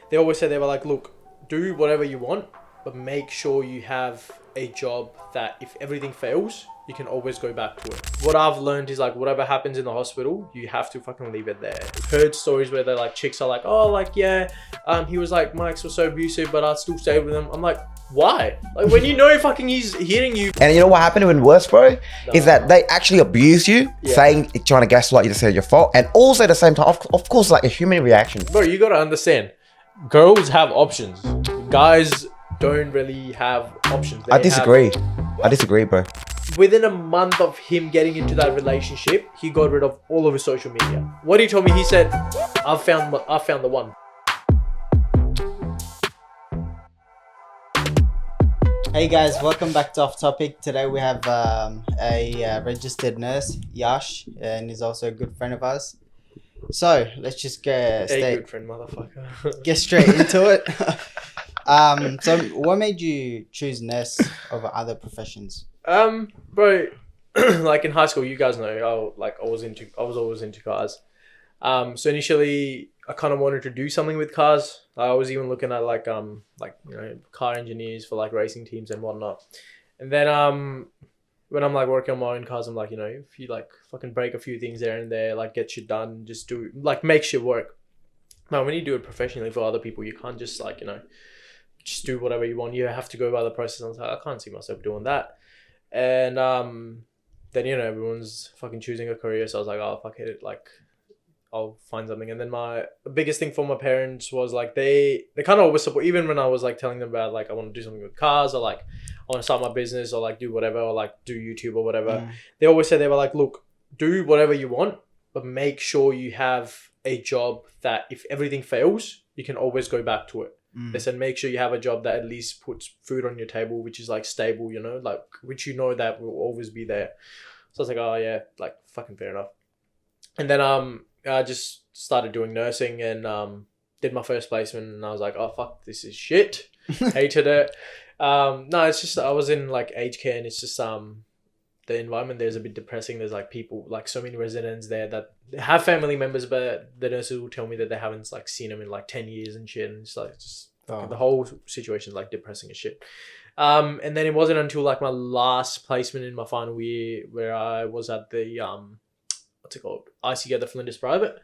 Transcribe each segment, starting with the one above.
they always say, they were like, look, do whatever you want, but make sure you have a job that if everything fails, you can always go back to it. What I've learned is like, whatever happens in the hospital, you have to fucking leave it there. Heard stories where they're like, chicks are like, oh, like, yeah, he was like, my ex was so abusive, but I still stayed with him. I'm like, why? Like, when you know fucking he's hitting you. And you know what happened even worse, bro? Is that they actually abuse you, saying, trying to gaslight you to say your fault. And also at the same time, of course, like a human reaction. Bro, you gotta understand, girls have options. Guys don't really have options. I disagree, bro. Within a month of him getting into that relationship, he got rid of all of his social media. What he told me, he said, I found the one. Hey guys, welcome back to Off Topic. Today we have a registered nurse, Yash, and he's also a good friend of ours. So let's just get good friend, motherfucker. Get straight into it. So what made you choose nurse over other professions? Bro, like in high school, you guys know, I was always into cars. So initially, I kind of wanted to do something with cars. I was even looking at like car engineers for like racing teams and whatnot. And then when I'm like working on my own cars, I'm like, if you like fucking break a few things there and there, like get shit done, just do like make shit work. Now when you do it professionally for other people, you can't just like just do whatever you want. You have to go by the process. I was like, I can't see myself doing that. And then everyone's fucking choosing a career, so I was like, oh fuck it, like I'll find something. And then my biggest thing for my parents was like they kind of always support, even when I was like telling them about like I want to do something with cars, or like I want to start my business, or like do whatever, or like do YouTube or whatever. They always said, they were like, look, do whatever you want, but make sure you have a job that if everything fails, you can always go back to it. They said, make sure you have a job that at least puts food on your table, which is like stable, like which that will always be there. So I was like, oh yeah, like fucking fair enough. And then I just started doing nursing and did my first placement, and I was like, oh fuck, this is shit. Hated it. No, it's just I was in like aged care, and it's just the environment there is a bit depressing. There's like people, like so many residents there that have family members, but the nurses will tell me that they haven't like seen them in like 10 years and shit. And it's like the whole situation is like depressing as shit. And then it wasn't until like my last placement in my final year where I was at the what's it called, ICU at the Flinders Private.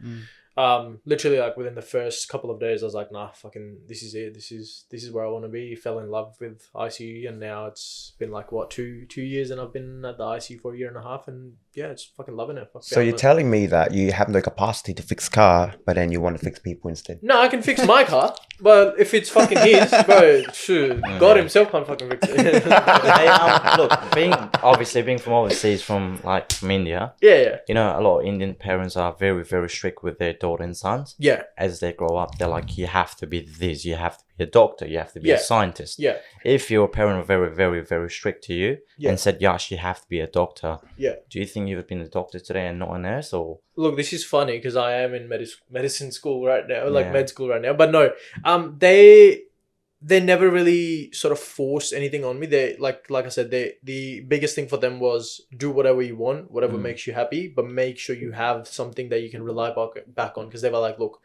Literally like within the first couple of days I was like, nah, fucking this is it, this is where I want to be. Fell in love with ICU, and now it's been like what, two years, and I've been at the ICU for a year and a half, and yeah, it's fucking loving it. So you're telling me that you have no capacity to fix car, but then you want to fix people instead? No, I can fix my car, but if it's fucking his, bro, shoot, God himself can't fucking fix it. Hey, look, being from overseas, from India, yeah, a lot of Indian parents are very, very strict with their daughter and sons. Yeah. As they grow up, they're like, you have to be this, you have to be a doctor, you have to be a scientist. Yeah. If your parent were very, very, very strict to you and said, Yash, you have to be a doctor. Yeah. Do you think you would have been a doctor today and not a nurse? Or look, this is funny because I am in medicine school right now, med school right now. But no, they never really sort of forced anything on me. They like I said, the biggest thing for them was do whatever you want, whatever makes you happy, but make sure you have something that you can rely back on. Because they were like, look,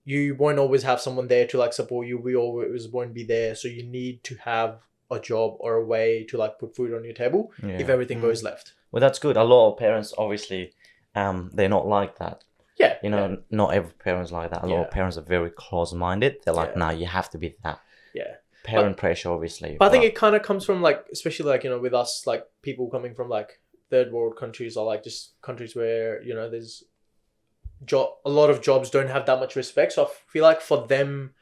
you won't always have someone there to like support you. We always won't be there. So you need to have a job or a way to like put food on your table if everything goes left. Well, that's good. A lot of parents, obviously, they're not like that. Yeah. Not every parent's like that. A lot of parents are very close-minded. They're like, nah, you have to be that. Yeah. Parent pressure, obviously. But I think it kind of comes from like, especially like, with us, like people coming from like third world countries, or like just countries where, there's a lot of jobs don't have that much respect. So I feel like for them,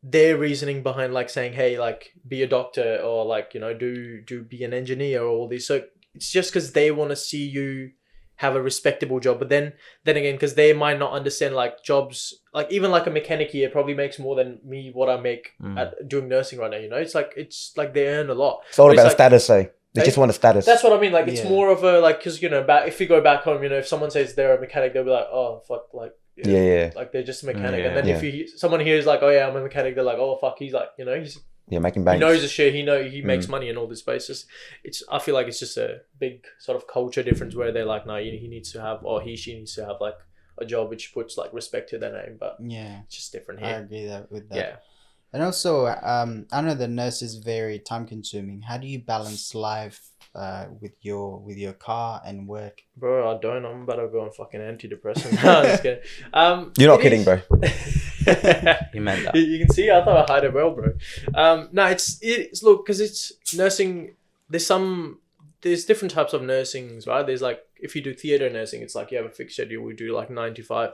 their reasoning behind like saying, hey, like be a doctor, or like, do be an engineer, or all this. So it's just because they want to see you have a respectable job. But then again, because they might not understand like jobs, like even like a mechanic here probably makes more than me what I make at doing nursing right now. It's like they earn a lot. It's all about status, eh? They just want a status. That's what I mean. Like it's more of a like, because if you go back home, if someone says they're a mechanic, they'll be like, oh fuck, like like they're just a mechanic. And then if someone hears like, oh yeah, I'm a mechanic, they're like, oh fuck, he's like, he's making bank. He knows his shit. He makes money and all this basis. I feel like it's just a big sort of culture difference where they're like, no, he needs to have, or she needs to have like a job which puts like respect to their name, but Yeah, it's just different I here. agree with that. Yeah. And also, I know the nurse is very time consuming. How do you balance life with your car and work? Bro, I don't. I'm about to go on fucking antidepressant. No, I'm just kidding. You're not It kidding, is- bro. He meant that. You can see, I thought I hide it well, bro. No, it's look, because it's nursing. There's different types of nursings, right? There's like, if you do theater nursing, it's like you have a fixed schedule. We do like 9 to 5.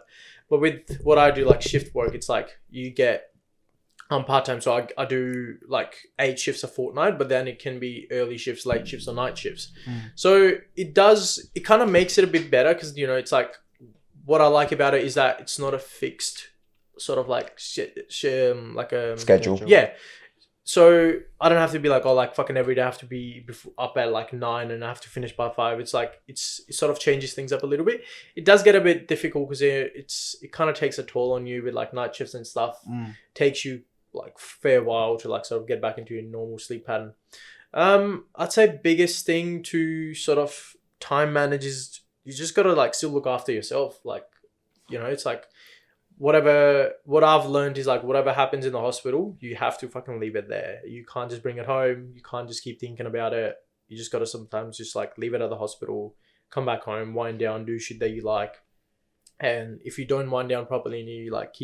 But with what I do, like shift work, it's like you get part-time. So I do like 8 shifts a fortnight, but then it can be early shifts, late shifts, or night shifts. So it kind of makes it a bit better because, you know, it's like, what I like about it is that it's not a fixed sort of like like a Schedule. Yeah. So I don't have to be like, oh, like fucking every day I have to be up at like 9 and I have to finish by 5. It's like, it sort of changes things up a little bit. It does get a bit difficult because it kind of takes a toll on you with like night shifts and stuff. Takes you like fair while to like sort of get back into your normal sleep pattern. I'd say biggest thing to sort of time manage is you just got to like still look after yourself. Like, you know, it's like, what I've learned is like whatever happens in the hospital, you have to fucking leave it there. You can't just bring it home. You can't just keep thinking about it. You just got to sometimes just like leave it at the hospital, come back home, wind down, do shit that you like. And if you don't wind down properly and you like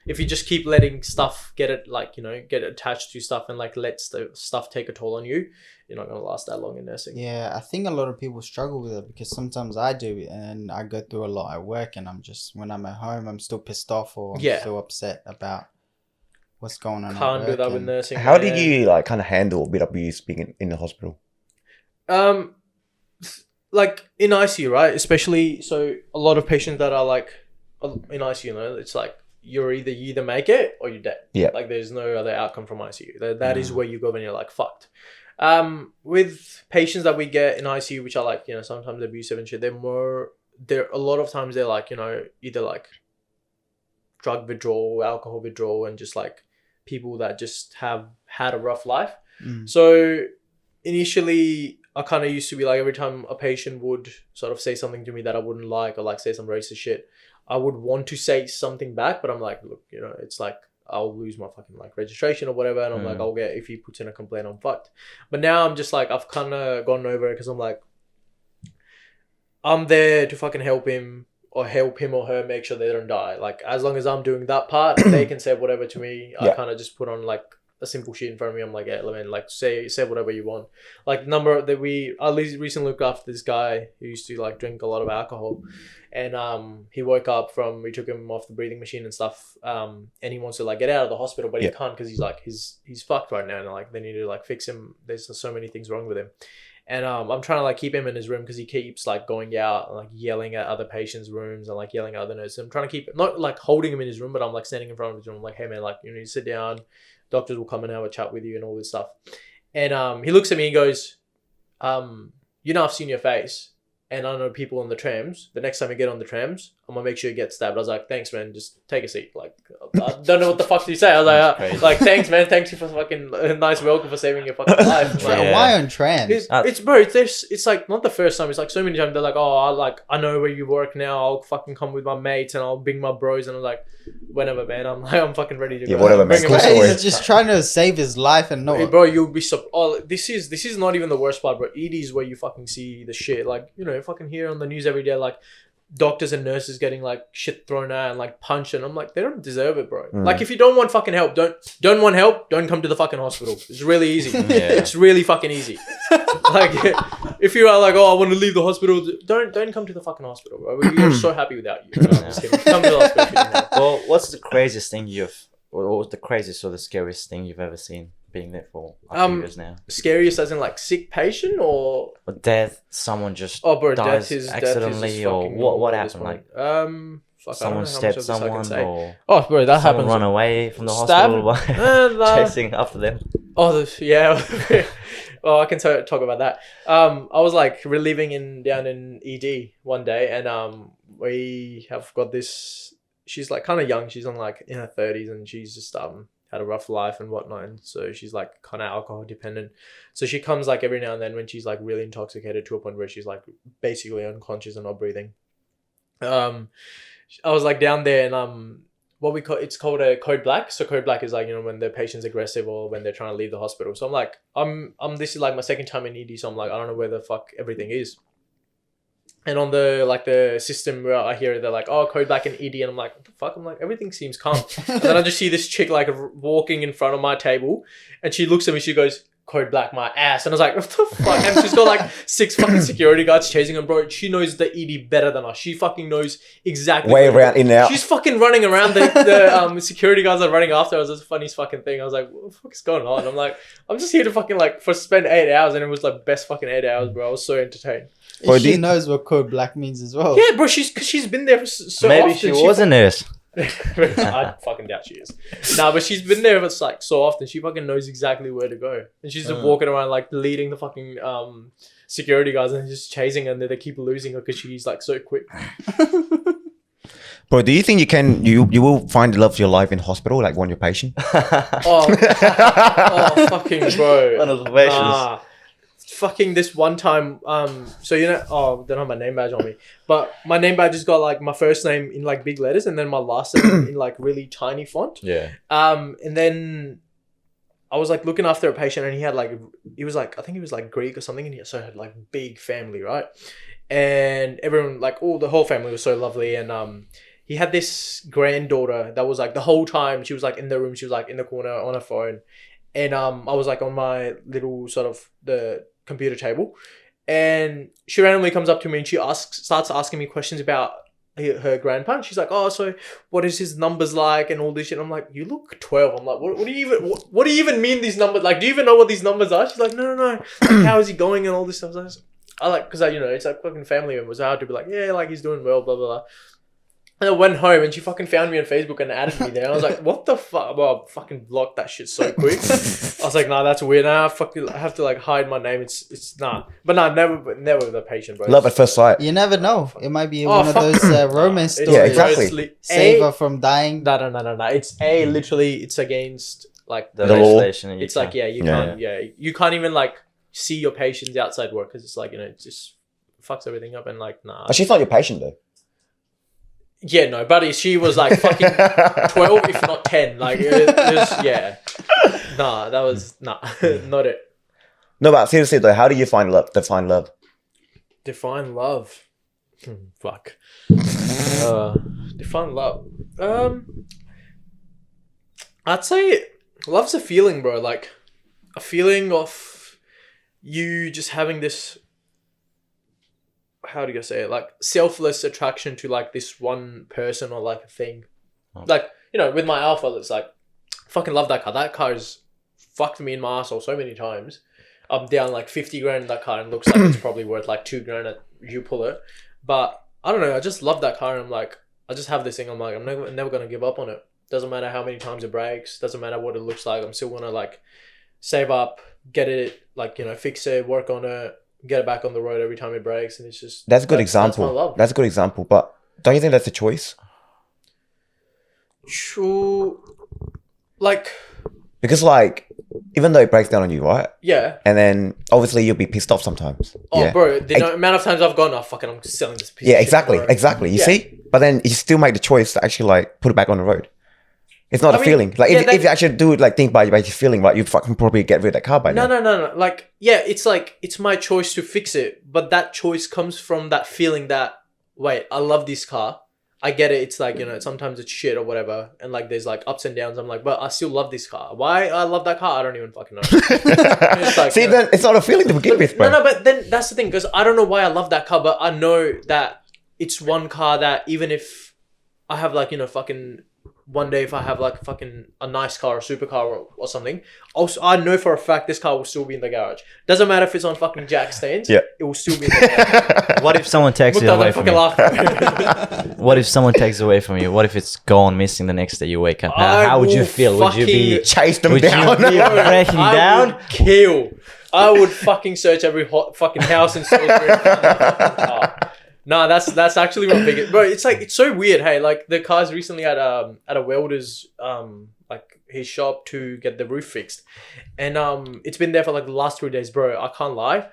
if you just keep letting stuff get attached to stuff and like let stuff take a toll on you, you're not going to last that long in nursing. Yeah, I think a lot of people struggle with it because sometimes I do, and I go through a lot at work, and when I'm at home, I'm still pissed off or I'm still upset about what's going on. Can't do that with nursing. How did you like kind of handle a bit of abuse being in the hospital? Like in ICU, right? Especially, so a lot of patients that are like in ICU, you know, it's like you either make it or you're dead. Yeah. Like there's no other outcome from ICU. That is where you go when you're like fucked. With patients that we get in ICU, which are like, you know, sometimes abusive and shit, they're a lot of times they're like, you know, either like drug withdrawal, alcohol withdrawal, and just like people that just have had a rough life. So initially I kind of used to be like, every time a patient would sort of say something to me that I wouldn't like, or like say some racist shit, I would want to say something back, but I'm like, look, you know, it's like I'll lose my fucking like registration or whatever, and I'm like, if he puts in a complaint, I'm fucked. But now I'm just like, I've kind of gone over it because I'm like, I'm there to fucking help him or her make sure they don't die. Like, as long as I'm doing that part, they can say whatever to me. I kind of just put on like a simple shit in front of me. I'm like, yeah, man, like say whatever you want. Like I recently looked after this guy who used to like drink a lot of alcohol, and he woke up we took him off the breathing machine and stuff, and he wants to like get out of the hospital, but he can't because he's like he's fucked right now, and like they need to like fix him. There's so many things wrong with him. And I'm trying to like keep him in his room because he keeps like going out and like yelling at other patients' rooms and like yelling at other nurses. I'm trying to keep not like holding him in his room, but I'm like standing in front of his room. I'm like, hey man, like you need to sit down. Doctors will come and have a chat with you and all this stuff. And he looks at me and goes, you know, I've seen your face and I know people on the trams. The next time you get on the trams, I'm gonna make sure you get stabbed. I was like, thanks man, just take a seat. Like, I don't know what the fuck do you say. I was like, thanks man, thanks you for fucking nice welcome for saving your fucking life. Like, why on trams? It's like not the first time. It's like so many times they're like, oh, I know where you work now. I'll fucking come with my mates and I'll bring my bros. And I'm like, whenever man, I'm fucking ready to go. Whatever man. Cool story. He's just trying to save his life and not. Hey, bro, you'll be this is not even the worst part, bro. It is where you fucking see the shit. Like, you know, fucking hear on the news every day, like doctors and nurses getting like shit thrown at and like punched, and I'm like, they don't deserve it, bro. Like, if you don't want fucking help, don't want help, don't come to the fucking hospital. It's really easy. It's really fucking easy. Like, if you are like, I want to leave the hospital, don't come to the fucking hospital, bro. We're so happy without you. No, I'm just kidding. Come to the hospital if you need help. Well, what's the craziest thing or the craziest or the scariest thing you've ever seen being there for a few years now? Scariest as in like sick patient or death, someone just bro, dies death is accidentally, just or what happened? Like, fuck, someone stabbed someone, or bro, that someone happens. run away from the Stab? hospital while chasing after them. Yeah. Well, I can talk about that. I was like living down in ED one day, and we have got this. She's like kind of young. She's on like in her 30s, and she's just had a rough life and whatnot. And so she's like kind of alcohol dependent. So she comes like every now and then when she's like really intoxicated to a point where she's like basically unconscious and not breathing. I was like down there and what we call it's called a code black. So code black is like, you know, when the patient's aggressive or when they're trying to leave the hospital. So I'm like, this is like my second time in ED, so I'm like, I don't know where the fuck everything is. And on the system where I hear it, they're like, oh, code black and ED, and I'm like, what the fuck? I'm like, everything seems calm. And then I just see this chick like walking in front of my table, and she looks at me, she goes, code black my ass. And I was like, what the fuck? And she's got like 6 fucking security guards chasing her, bro. She knows the ED better than us. She fucking knows exactly. Way around, in and out. She's fucking running around. The security guards are running after us. It's the funniest fucking thing. I was like, what the fuck is going on? I'm like, I'm just here to fucking like spend 8 hours, and it was like best fucking 8 hours, bro. I was so entertained. Bro, she knows what code black means as well. Yeah, bro. She's been there for so Maybe often. she was a nurse. I fucking doubt she is. Nah, but she's been there for like so often. She fucking knows exactly where to go, and she's just walking around like leading the fucking security guards and just chasing her, and they keep losing her because she's like so quick. Bro, do you think you will find the love of your life in hospital, like when you're patient? Oh, fucking bro. One of the patients. Nah. Fucking this one time, so you know, don't have my name badge on me, but my name badge has got like my first name in like big letters and then my last name in like really tiny font. Yeah. And then I was like looking after a patient, and he had like, he was like, I think he was like Greek or something, and he also had like big family, right? And everyone, like the whole family was so lovely, and he had this granddaughter that was like the whole time she was like in the room, she was like in the corner on her phone, and I was like on my little sort of the computer table, and she randomly comes up to me and she starts asking me questions about her grandpa. And she's like, oh, so what is his numbers like and all this shit. I'm like, you look 12. I'm like, what do you even mean these numbers? Like, do you even know what these numbers are? She's like, no. Like, how is he going and all this stuff. I like, because you know, it's like fucking family members. I had to be like, yeah, like he's doing well, blah blah blah. And I went home and she fucking found me on Facebook and added me there. And I was like, what the fuck? Well, I fucking blocked that shit so quick. I was like, nah, that's weird. Now I have to like hide my name. It's nah. But nah, never with a patient, bro. Love at first sight. You never know. It might be one of those romance stories. Yeah, exactly. Save her from dying. No. It's literally, it's against like The law. legislation. It's like, yeah, you can't even like see your patients outside work because it's like, you know, it just fucks everything up and like, nah. But she's not your patient though. Yeah, no, buddy, she was like fucking 12, if not 10. Like, it was, yeah. Nah, that was, not it. No, but seriously though, how do you find love? Define love. Define love. Fuck. Define love. I'd say love's a feeling, bro. Like, a feeling of you just having this, how do you say it? Like selfless attraction to like this one person or like a thing. Oh. Like, you know, with my Alpha, it's like, fucking love that car. That car has fucked me in my asshole so many times. I'm down like 50 grand in that car and looks like it's probably worth like 2 grand at you pull it. But I don't know. I just love that car. And I'm like, I just have this thing. I'm like, I'm never going to give up on it. Doesn't matter how many times it breaks. Doesn't matter what it looks like. I'm still going to like save up, get it, like, you know, fix it, work on it, get it back on the road every time it breaks. And it's just, that's a good example. That's my love. That's a good example. But don't you think that's a choice? Sure. Like, because like, even though it breaks down on you, right? Yeah. And then obviously you'll be pissed off sometimes. Oh, yeah. bro, the amount of times I've gone, oh, fucking, I'm selling this piece Yeah, of exactly. shit, bro. Exactly. You Yeah. see? But then you still make the choice to actually like put it back on the road. It's not I a mean, feeling. Like yeah, if you actually do it, like think by your feeling, right, you'd fucking probably get rid of that car by now. No. Like, yeah, it's like, it's my choice to fix it. But that choice comes from that feeling that, wait, I love this car. I get it. It's like, you know, sometimes it's shit or whatever. And like, there's like ups and downs. I'm like, but I still love this car. Why I love that car? I don't even fucking know. It's like, See, you know, then it's not a feeling to begin with, bro. No, but then that's the thing. Because I don't know why I love that car. But I know that it's one car that even if I have like, you know, fucking one day if I have like fucking a nice car, a supercar or something, also I know for a fact this car will still be in the garage. Doesn't matter if it's on fucking jack stands. Yeah. It will still be in the garage. What if someone takes it away from you? Laugh. What if someone takes it away from you? What if it's gone missing the next day you wake up? How would you feel? Would you be Chase them would down. you be breaking down? Would kill. I would fucking search every fucking house in Salisbury. No, that's actually my biggest, bro. It's like, it's so weird. Hey, like the car's recently at a welder's like his shop to get the roof fixed, and it's been there for like the last 3 days, bro. I can't lie.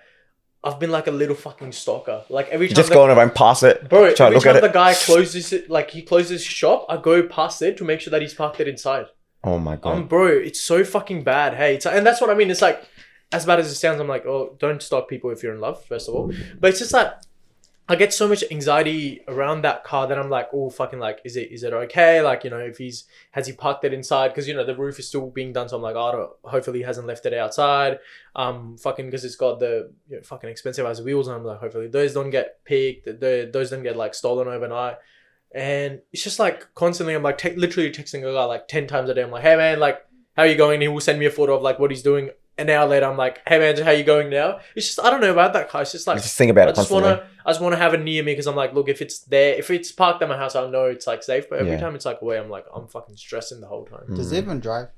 I've been like a little fucking stalker. Like every time Just going around past it, bro, try to every look time at the it. guy closes it, like he closes his shop, I go past it to make sure that he's parked it inside. Oh my god. Bro, it's so fucking bad. Hey, and that's what I mean. It's like, as bad as it sounds, I'm like, oh, don't stalk people if you're in love, first of all. But it's just like, I get so much anxiety around that car that I'm like, oh, fucking like, is it okay? Like, you know, if has he parked it inside? Because, you know, the roof is still being done. So I'm like, hopefully he hasn't left it outside. Fucking, because it's got the fucking expensive ass wheels on. I'm like, hopefully those don't get picked. Those don't get like stolen overnight. And it's just like constantly, I'm like literally texting a guy like 10 times a day. I'm like, hey man, like, how are you going? And he will send me a photo of like what he's doing. An hour later, I'm like, hey man, how you going now? It's just, I don't know about that car. It's just like, Just think about it constantly. I just want to have it near me because I'm like, look, if it's parked at my house, I know it's like safe. But every time it's like away, I'm like, I'm fucking stressing the whole time. Does it even drive?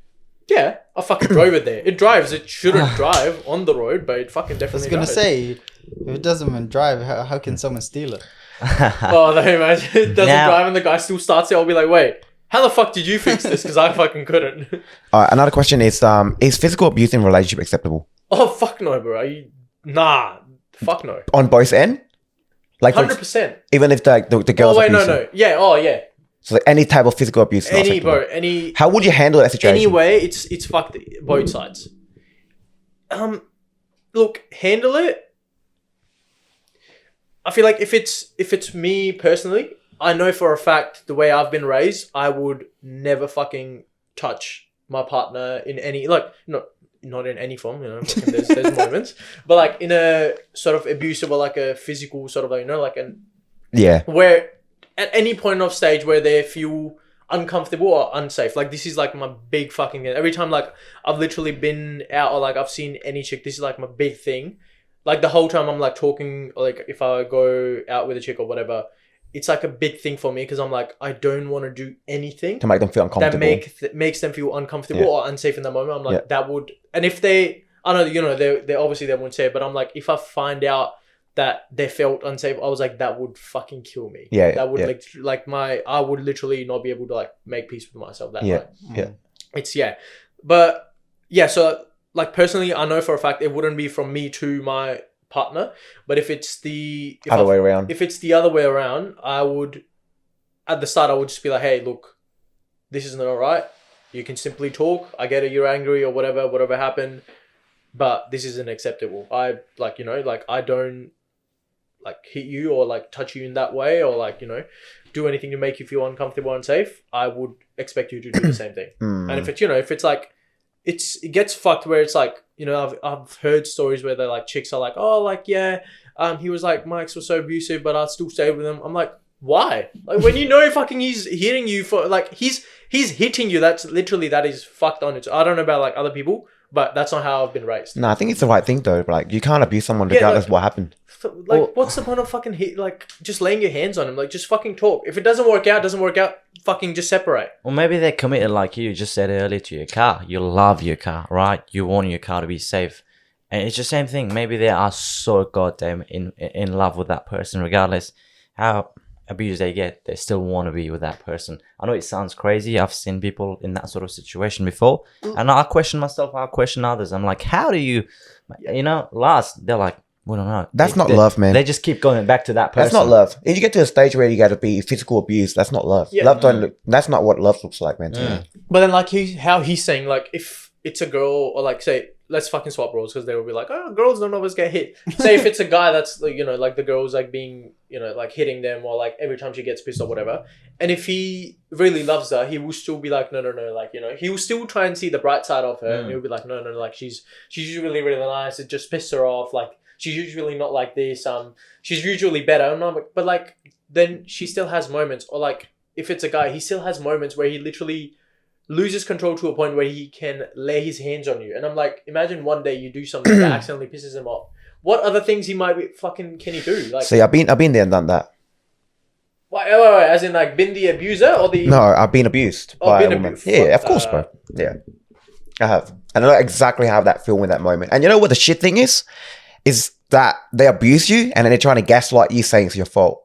Yeah, I fucking drove it there. It drives. It shouldn't drive on the road, but it fucking I definitely was gonna drives. say, if it doesn't even drive, how can someone steal it? Oh, no, imagine it doesn't drive and the guy still starts it. I'll be like, wait, how the fuck did you fix this? Because I fucking couldn't. All right, another question is physical abuse in a relationship acceptable? Oh, fuck no, bro. Nah, fuck no. On both end? Like 100%. even if the girl's Oh, wait, abusive? no. Yeah, oh, yeah. So like any type of physical abuse is not acceptable. Any... How would you handle that situation? Anyway, it's fucked both sides. Look, handle it. I feel like if it's me personally, I know for a fact the way I've been raised, I would never fucking touch my partner in any not in any form, you know. There's moments, but like in a sort of abusive or like a physical sort of like, you know, like where at any point of stage where they feel uncomfortable or unsafe. Like this is like my big fucking every time like I've literally been out or like I've seen any chick, this is like my big thing. Like the whole time I'm like talking, like if I go out with a chick or whatever, it's like a big thing for me because I'm like, I don't want to do anything to make them feel uncomfortable. That makes them feel uncomfortable or unsafe in that moment. I'm like, that would, and if they, I know, you know, they obviously they won't say it, but I'm like, if I find out that they felt unsafe, I was like, that would fucking kill me. That would I would literally not be able to like make peace with myself that night. It's but yeah, so like personally, I know for a fact it wouldn't be from me to my partner, but if it's the other way around, if it's the other way around, I would at the start I would just be like, hey, look, this isn't all right. You can simply talk. I get it, you're angry or whatever happened, but this isn't acceptable. I like, you know, like I don't like hit you or like touch you in that way or like, you know, do anything to make you feel uncomfortable and unsafe. I would expect you to do the same thing. And if it's, you know, if it's like it gets fucked where it's like, you know, I've heard stories where they're like chicks are like, oh, like, yeah, he was like, my ex was so abusive, but I still stayed with him. I'm like, why? Like when you know fucking he's hitting you for like he's hitting you, that's literally that is fucked on it. I don't know about like other people, but that's not how I've been raised. No, I think it's the right thing though. Like you can't abuse someone regardless of what happened. Like what's the point of fucking like just laying your hands on him? Like just fucking talk. If it doesn't work out, fucking just separate. Or maybe they're committed like you just said earlier to your car. You love your car, right? You want your car to be safe. And it's the same thing. Maybe they are so goddamn in love with that person, regardless how abused they get, they still want to be with that person. I know it sounds crazy. I've seen people in that sort of situation before. And I question myself, I question others. I'm like, how do you, you know, they're like, we don't know. That's not love, man. They just keep going back to that person. That's not love. If you get to a stage where you got to be physical abuse, that's not love. Yeah. That's not what love looks like, man. But then like how he's saying, like if it's a girl or like say, let's fucking swap roles because they will be like, oh, girls don't always get hit. Say if it's a guy that's like, you know, like the girl's like being, you know, like hitting them or like every time she gets pissed or whatever. And if he really loves her, he will still be like, no, like, you know, he will still try and see the bright side of her. And he'll be like, no, like she's usually really nice. It just pisses her off. Like she's usually not like this. She's usually better. And I'm like, but like then she still has moments. Or like if it's a guy, he still has moments where he literally loses control to a point where he can lay his hands on you. And I'm like, imagine one day you do something that accidentally pisses him off. What other things can he do? Like, see, I've been there and done that. Wait, as in like been the abuser or the... No, I've been abused by a woman. Yeah, of course, bro. Yeah, I have. And I know exactly how that feel in that moment. And you know what the shit thing is? Is that they abuse you and then they're trying to gaslight you saying it's your fault.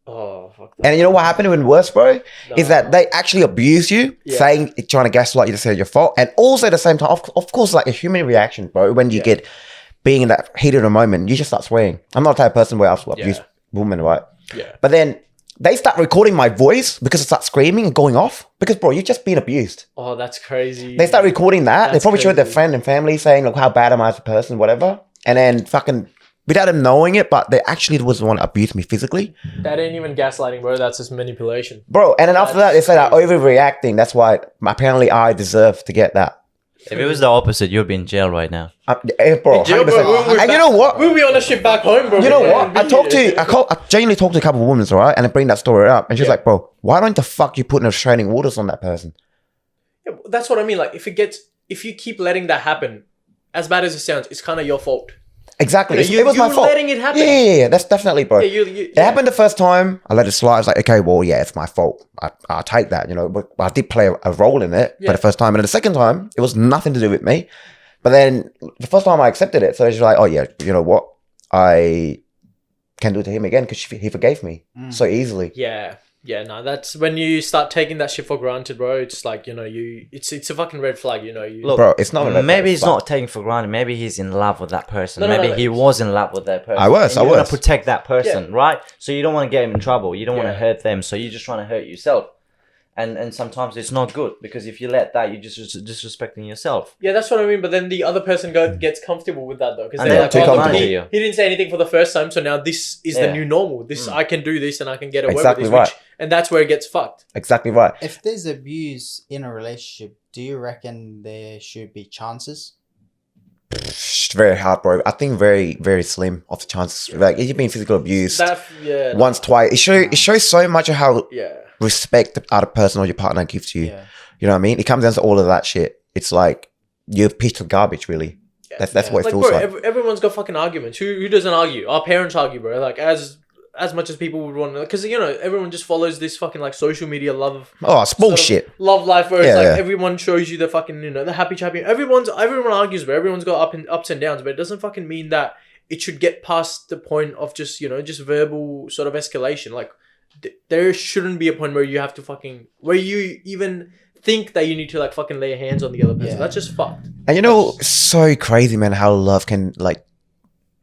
Oh, fuck that. And you know what happened even worse, bro? Is that they actually abuse you, saying, trying to gaslight you to say it's your fault. And also at the same time, of course, like a human reaction, bro, when you get being in that heat of the moment, you just start swearing. I'm not the type of person where I'll abuse women, right? Yeah. But then they start recording my voice because I start screaming and going off. Because, bro, you're just being abused. Oh, that's crazy. They start recording that. They That's probably showed their crazy. friend and family saying, look, how bad am I as a person, whatever. And then fucking, without them knowing it, but they actually was the one that abused me physically. That ain't even gaslighting, bro. That's just manipulation. Bro, and then after that, they said I'm overreacting. That's why apparently I deserve to get that. If it was the opposite, you'd be in jail right now. Bro, In jail, 100%. bro, And you know what? We'll be on a ship back home, bro. You know what? I genuinely talked to a couple of women, right? And I bring that story up. And she's like, bro, why don't the fuck you put in restraining orders on that person? Yeah, that's what I mean. Like, if you keep letting that happen, as bad as it sounds, it's kind of your fault. Exactly. You know, it was my you're fault. letting it happen. Yeah. That's definitely, bro. Yeah, It happened the first time. I let it slide. I was like, okay, well, yeah, it's my fault. I'll take that. You know, but I did play a role in it for the first time. And then the second time, it was nothing to do with me. But then the first time I accepted it. So she's like, oh, yeah, you know what? I can do it to him again because he forgave me so easily. Yeah, no, that's when you start taking that shit for granted, bro. It's like, you know, it's a fucking red flag, you know. Look, bro, it's not. Maybe he's not taking for granted. Maybe he's in love with that person. No, maybe he was in love with that person. I was. You want to protect that person, right? So you don't want to get him in trouble. You don't want to hurt them. So you're just trying to hurt yourself. And sometimes it's not good because if you let that, you're just disrespecting yourself. Yeah, that's what I mean. But then the other person gets comfortable with that though, because And they're they're like, too he didn't say anything for the first time, so now this is the new normal. This I can do this and I can get away Exactly with this, right. and that's where it gets fucked. Exactly right. If there's abuse in a relationship, do you reckon there should be chances? It's very hard, bro. I think very, very slim of the chances. Like if you've been physically abused That once, twice, it shows so much of how yeah. respect the other person or your partner gives you. Yeah. You know what I mean? It comes down to all of that shit. It's like you're a piece of garbage, really. That's what it Like, feels bro, like. everyone's got fucking arguments. Who doesn't argue? Our parents argue, bro. Like as much as people would want to, because you know everyone just follows this fucking like social media love. Oh, it's bullshit. Love life where it's Yeah, like yeah. everyone shows you the fucking, you know, the happy chappy. Everyone argues, but everyone's got ups and downs, but it doesn't fucking mean that it should get past the point of just, you know, just verbal sort of escalation. Like there shouldn't be a point where you have to fucking, where you even think that you need to like fucking lay your hands on the other person. Yeah. That's just fucked. And you know, it's so crazy, man, how love can, like,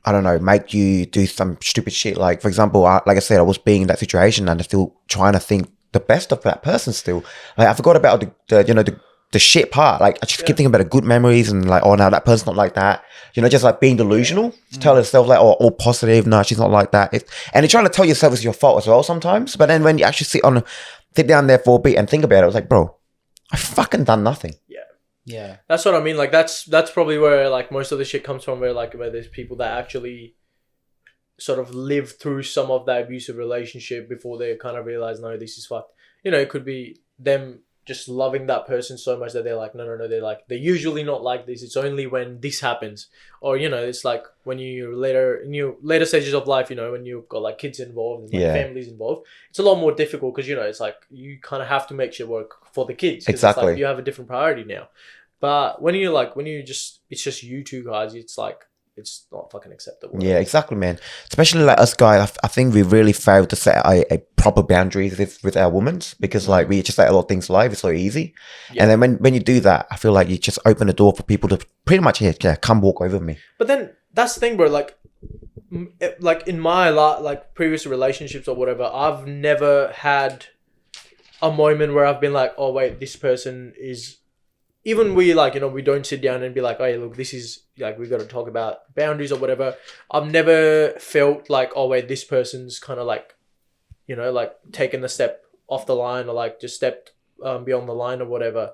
I don't know, make you do some stupid shit. Like, for example, like I said, I was being in that situation and I'm still trying to think the best of that person still. Like, I forgot about the shit part. Like, I just keep thinking about the good memories and like, oh, no, that person's not like that. You know, just like being delusional. To tell yourself like, oh, all positive. No, she's not like that. And you're trying to tell yourself it's your fault as well sometimes. But then when you actually sit down there for a bit and think about it, it's like, bro, I fucking done nothing. Yeah. That's what I mean. Like that's probably where like most of the shit comes from. Where there's people that actually sort of live through some of that abusive relationship before they kind of realize, no, this is fucked. You know, it could be them just loving that person so much that they're like, no. They're usually not like this. It's only when this happens, or you know, it's like when you later stages of life. You know, when you've got like kids involved and like families involved, it's a lot more difficult because you know it's like you kind of have to make shit work for the kids. Exactly. It's like you have a different priority now. But when it's just you two guys, it's like, it's not fucking acceptable. Yeah, exactly, man. Especially like us guys, I think we really failed to set a proper boundaries with our women because like we just let a lot of things live. It's so easy. Yeah. And then when you do that, I feel like you just open the door for people to pretty much come walk over me. But then that's the thing, bro. Like in my like previous relationships or whatever, I've never had a moment where I've been like, oh wait, this person is. Even we like, you know, we don't sit down and be like, hey, look, this is like, we got to talk about boundaries or whatever. I've never felt like, oh, wait, this person's kind of like, you know, like taken a step off the line or like just stepped beyond the line or whatever.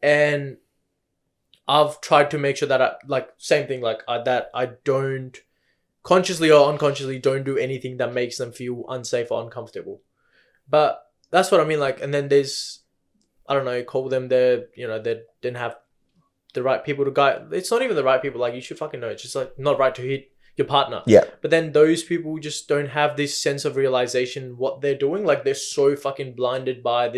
And I've tried to make sure that same thing, like that I don't consciously or unconsciously don't do anything that makes them feel unsafe or uncomfortable. But that's what I mean. Like, and then there's, I don't know, call them they didn't have the right people to guide. It's not even the right people. Like, you should fucking know. It's just like not right to hit your partner. Yeah. But then those people just don't have this sense of realization what they're doing. Like, they're so fucking blinded by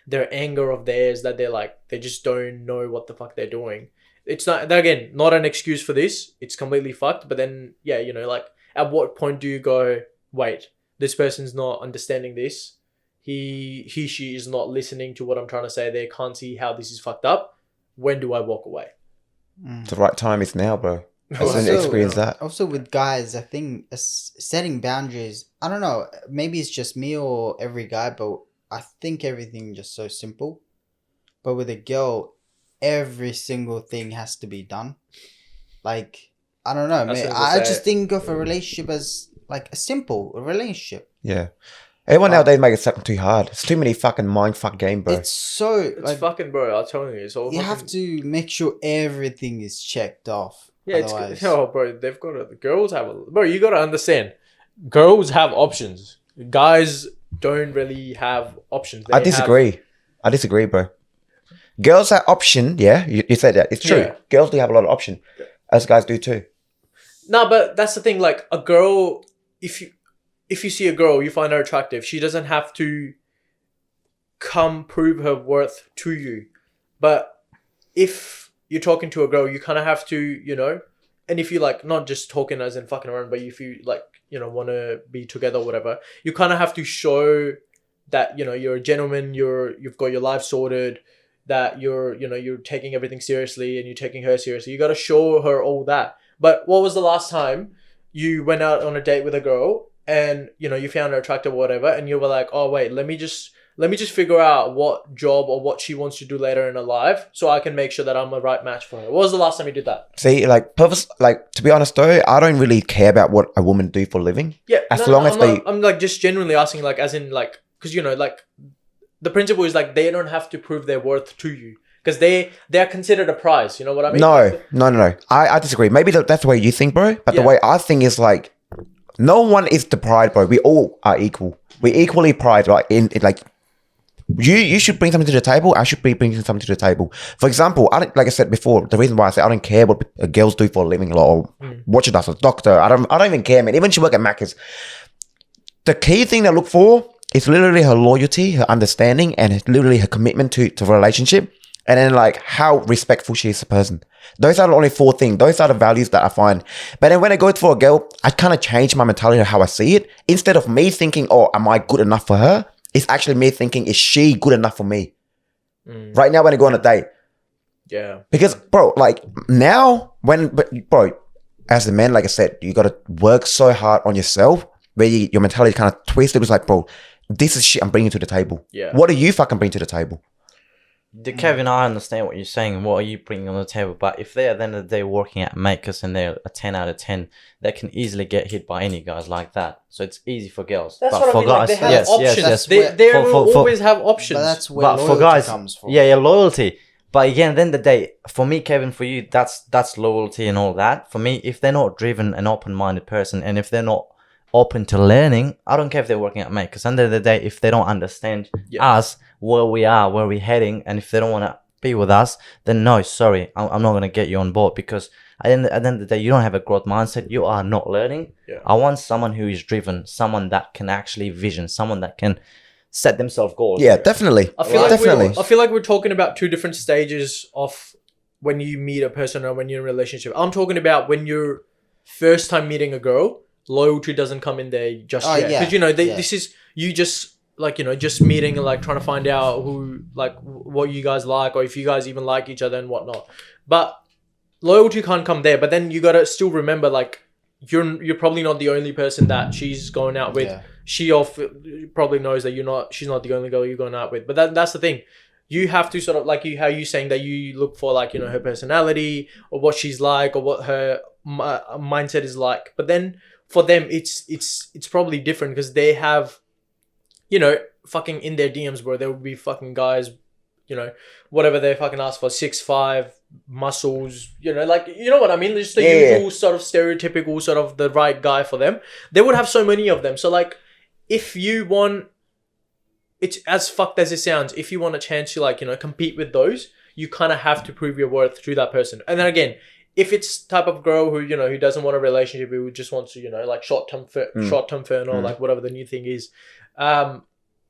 their anger of theirs that they're like, they just don't know what the fuck they're doing. It's not, again, not an excuse for this. It's completely fucked. But then, yeah, you know, like, at what point do you go, wait, this person's not understanding this. She is not listening to what I'm trying to say. They can't see how this is fucked up. When do I walk away? The right time is now, bro. Also experience that. Also with guys, I think setting boundaries. I don't know. Maybe it's just me or every guy, but I think everything just so simple. But with a girl, every single thing has to be done. Like, I don't know, man. I just think of a relationship as like a simple relationship. Yeah. Everyone nowadays make it something too hard. It's too many fucking mindfuck game, bro. It's like, fucking, bro. I'm telling you, it's all. You have to make sure everything is checked off. Yeah, it's bro. They've got to. The girls have bro. You got to understand. Girls have options. Guys don't really have options. I disagree, bro. Girls have option. Yeah, you said that. It's true. Yeah. Girls do have a lot of option, as guys do too. No, but that's the thing. Like a girl, if you see a girl, you find her attractive, she doesn't have to come prove her worth to you. But if you're talking to a girl, you kind of have to, you know, and if you like, not just talking as in fucking around, but if you like, you know, want to be together or whatever, you kind of have to show that, you know, you're a gentleman, you've got your life sorted, that you're taking everything seriously and you're taking her seriously. You got to show her all that. But what was the last time you went out on a date with a girl and, you know, you found her attractive or whatever, and you were like, oh wait, let me just figure out what job or what she wants to do later in her life so I can make sure that I'm a right match for her. What was the last time you did that? See, to be honest though, I don't really care about what a woman do for a living. Yeah. I'm like just genuinely asking, like, as in like, because, you know, like the principle is like they don't have to prove their worth to you. Because they are considered a prize, you know what I mean? No. I disagree. Maybe that's the way you think, bro. But the way I think is like, no one is the pride, bro. We all are equal. We equally pride, right? In like, you should bring something to the table. I should be bringing something to the table. For example, like I said before, the reason why I say I don't care what girls do for a living, or what she does as a doctor. I don't even care, man. Even she work at Macca's. The key thing I look for is literally her loyalty, her understanding, and literally her commitment to the relationship. And then like how respectful she is a person. Those are the only 4 things. Those are the values that I find. But then when I go for a girl, I kind of change my mentality of how I see it. Instead of me thinking, oh, am I good enough for her? It's actually me thinking, is she good enough for me? Right now when I go on a date. Yeah. Because bro, like now bro, as a man, like I said, you got to work so hard on yourself where your mentality kind of twisted. It's like, bro, this is shit I'm bringing to the table. Yeah. What do you fucking bring to the table? Kevin, I understand what you're saying. What are you bringing on the table? But if they're at the end of the day working at Makers and they're a 10 out of 10, they can easily get hit by any guys like that. So it's easy for girls. That's but what for I mean. guys, like they have options. They will always have options. But that's where loyalty for guys, comes from. Yeah, loyalty. But again, at the end of the day, for me, Kevin, for you, that's loyalty and all that. For me, if they're not driven, an open-minded person, and if they're not open to learning, I don't care if they're working at Makers. At the end of the day, if they don't understand us, where we are, where we're heading, and if they don't want to be with us, then no, sorry, I'm not going to get you on board, because at the end of the day, you don't have a growth mindset. You are not learning. I want someone who is driven, someone that can actually vision, someone that can set themselves goals. Yeah, definitely. I feel like we're talking about 2 different stages of when you meet a person or when you're in a relationship. I'm talking about when you're first time meeting a girl, loyalty doesn't come in there just yet. Because, you know, this is you just... like, you know, just meeting and like trying to find out who, like, what you guys like, or if you guys even like each other and whatnot. But loyalty can't come there. But then you gotta still remember, like, you're probably not the only person that she's going out with. She probably knows that she's not the only girl you're going out with. But that's the thing. You have to sort of, like, how you saying that you look for, like, you know, her personality or what she's like or what her mindset is like. But then for them, it's probably different because they have, you know, fucking in their DMs, bro, there would be fucking guys, you know, whatever they fucking ask for, 6'5", muscles, you know, like, you know what I mean? Just the usual sort of stereotypical sort of the right guy for them. They would have so many of them. So, like, if you want, it's as fucked as it sounds, if you want a chance to, like, you know, compete with those, you kind of have to prove your worth to that person. And then again, if it's type of girl who, you know, who doesn't want a relationship, who just wants to, you know, like short-term fern or like whatever the new thing is,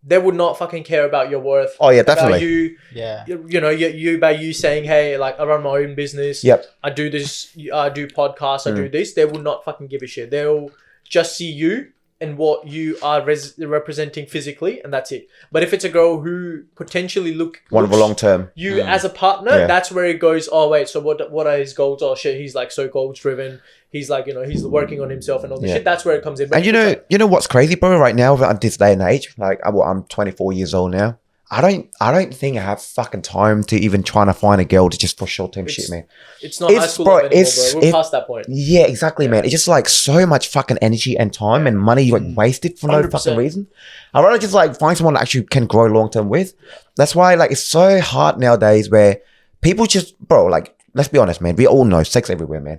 they would not fucking care about your worth. Oh yeah, definitely. About you know, you by you saying, hey, like, I run my own business. Yep. I do this. I do podcasts. I do this. They will not fucking give a shit. They'll just see you and what you are representing physically, and that's it. But if it's a girl who potentially one of a long term, you as a partner, that's where it goes. Oh wait, so what are his goals? Oh shit, he's like so goals driven. He's like, you know, he's working on himself and all this shit. That's where it comes in. But and you know what's crazy, bro? Right now, at this day and age, like I'm 24 years old now. I don't think I have fucking time to even trying to find a girl to just for short term shit, man. It's not high school life anymore, bro. We're past that point. Yeah, exactly, man. It's just like so much fucking energy and time and money you like wasted for no 100%. Fucking reason. I'd rather just like find someone that actually can grow long term with. That's why like it's so hard nowadays where people just, bro, like let's be honest, man. We all know sex everywhere, man.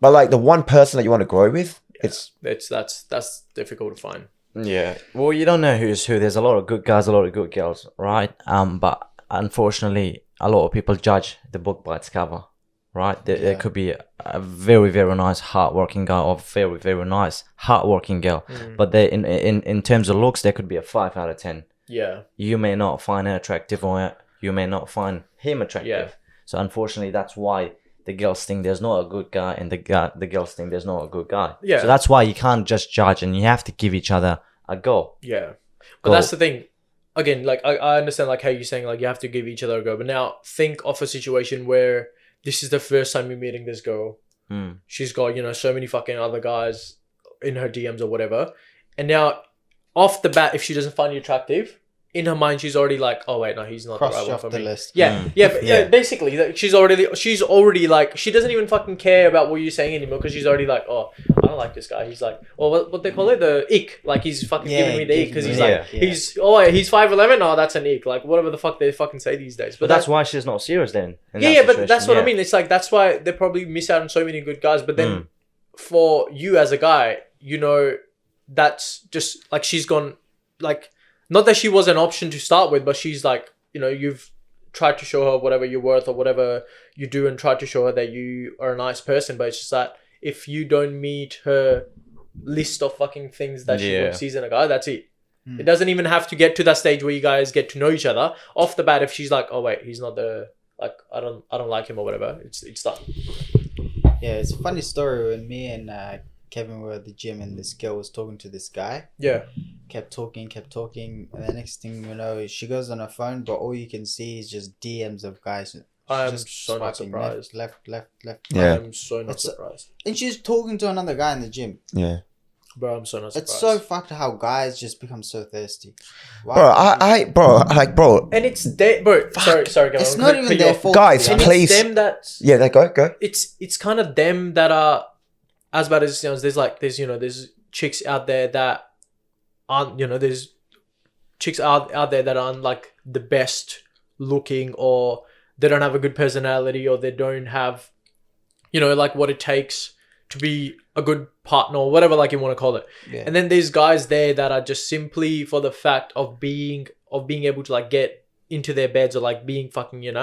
But like the one person that you want to grow with, that's difficult to find. Yeah, well, you don't know who's who. There's a lot of good guys, a lot of good girls, right? But unfortunately, a lot of people judge the book by its cover, right? There could be a very, very nice, hardworking guy or very, very nice, hardworking girl, but they in terms of looks, there could be a 5 out of 10. Yeah, you may not find her attractive, or you may not find him attractive. Yeah. So unfortunately, that's why the girls think there's not a good guy, and the girls think there's not a good guy. Yeah. So that's why you can't just judge, and you have to give each other a go. Yeah. But that's the thing. Again, like I understand like how you're saying like you have to give each other a go. But now think of a situation where this is the first time you're meeting this girl. She's got, you know, so many fucking other guys in her DMs or whatever. And now off the bat, if she doesn't find you attractive, in her mind she's already like, oh wait, no, he's not the right one for me. List. Yeah, basically she's already like, she doesn't even fucking care about what you're saying anymore, because she's already like, oh, I don't like this guy. He's like, oh, what they call it, the ick. Like he's fucking giving me the ick because he's like, he's 5'11". Oh, that's an ick. Like whatever the fuck they fucking say these days. But that's why she's not serious then. But that's what I mean. It's like that's why they probably miss out on so many good guys. But then for you as a guy, you know, that's just like she's gone like. Not that she was an option to start with, but she's like, you know, you've tried to show her whatever you're worth or whatever you do and tried to show her that you are a nice person. But it's just that if you don't meet her list of fucking things that she sees in a guy, that's it. It doesn't even have to get to that stage where you guys get to know each other. Off the bat, if she's like, oh wait, he's not the, like, I don't like him or whatever, it's done. Yeah, it's a funny story when me and Kevin were at the gym and this girl was talking to this guy. Yeah. Kept talking. And the next thing you know, she goes on her phone, but all you can see is just DMs of guys. I am so not surprised. Left. Yeah. I am so not surprised. And she's talking to another guy in the gym. Yeah. Bro, I'm so not surprised. It's so fucked how guys just become so thirsty. Why? Bro. And it's them, bro. Sorry, it's not even their fault. Guys, please. It's them that. Yeah, they go. It's kind of them that are, as bad as it sounds, there's chicks out there that aren't, there's chicks out there that aren't like the best looking, or they don't have a good personality, or they don't have, like what it takes to be a good partner or whatever, like you want to call it. Yeah. And then there's guys there that are just simply for the fact of being able to like get into their beds, or like being fucking, in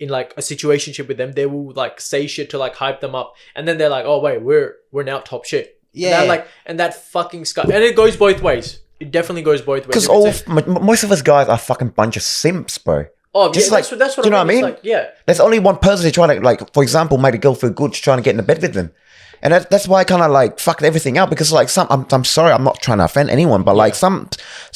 like a situationship with them, they will like say shit to like hype them up, and then they're like, oh wait, we're now top shit. Yeah. And that fucking and it goes both ways. It definitely goes both ways. Because most of us guys are fucking bunch of simps, bro. Oh, just yeah, that's what you know what I mean? Like, yeah. There's only one person who's trying to, like, for example, make a girl feel good, trying to get in the bed with them. And that's why I kind of like fucked everything up, because like I'm sorry, I'm not trying to offend anyone, but like some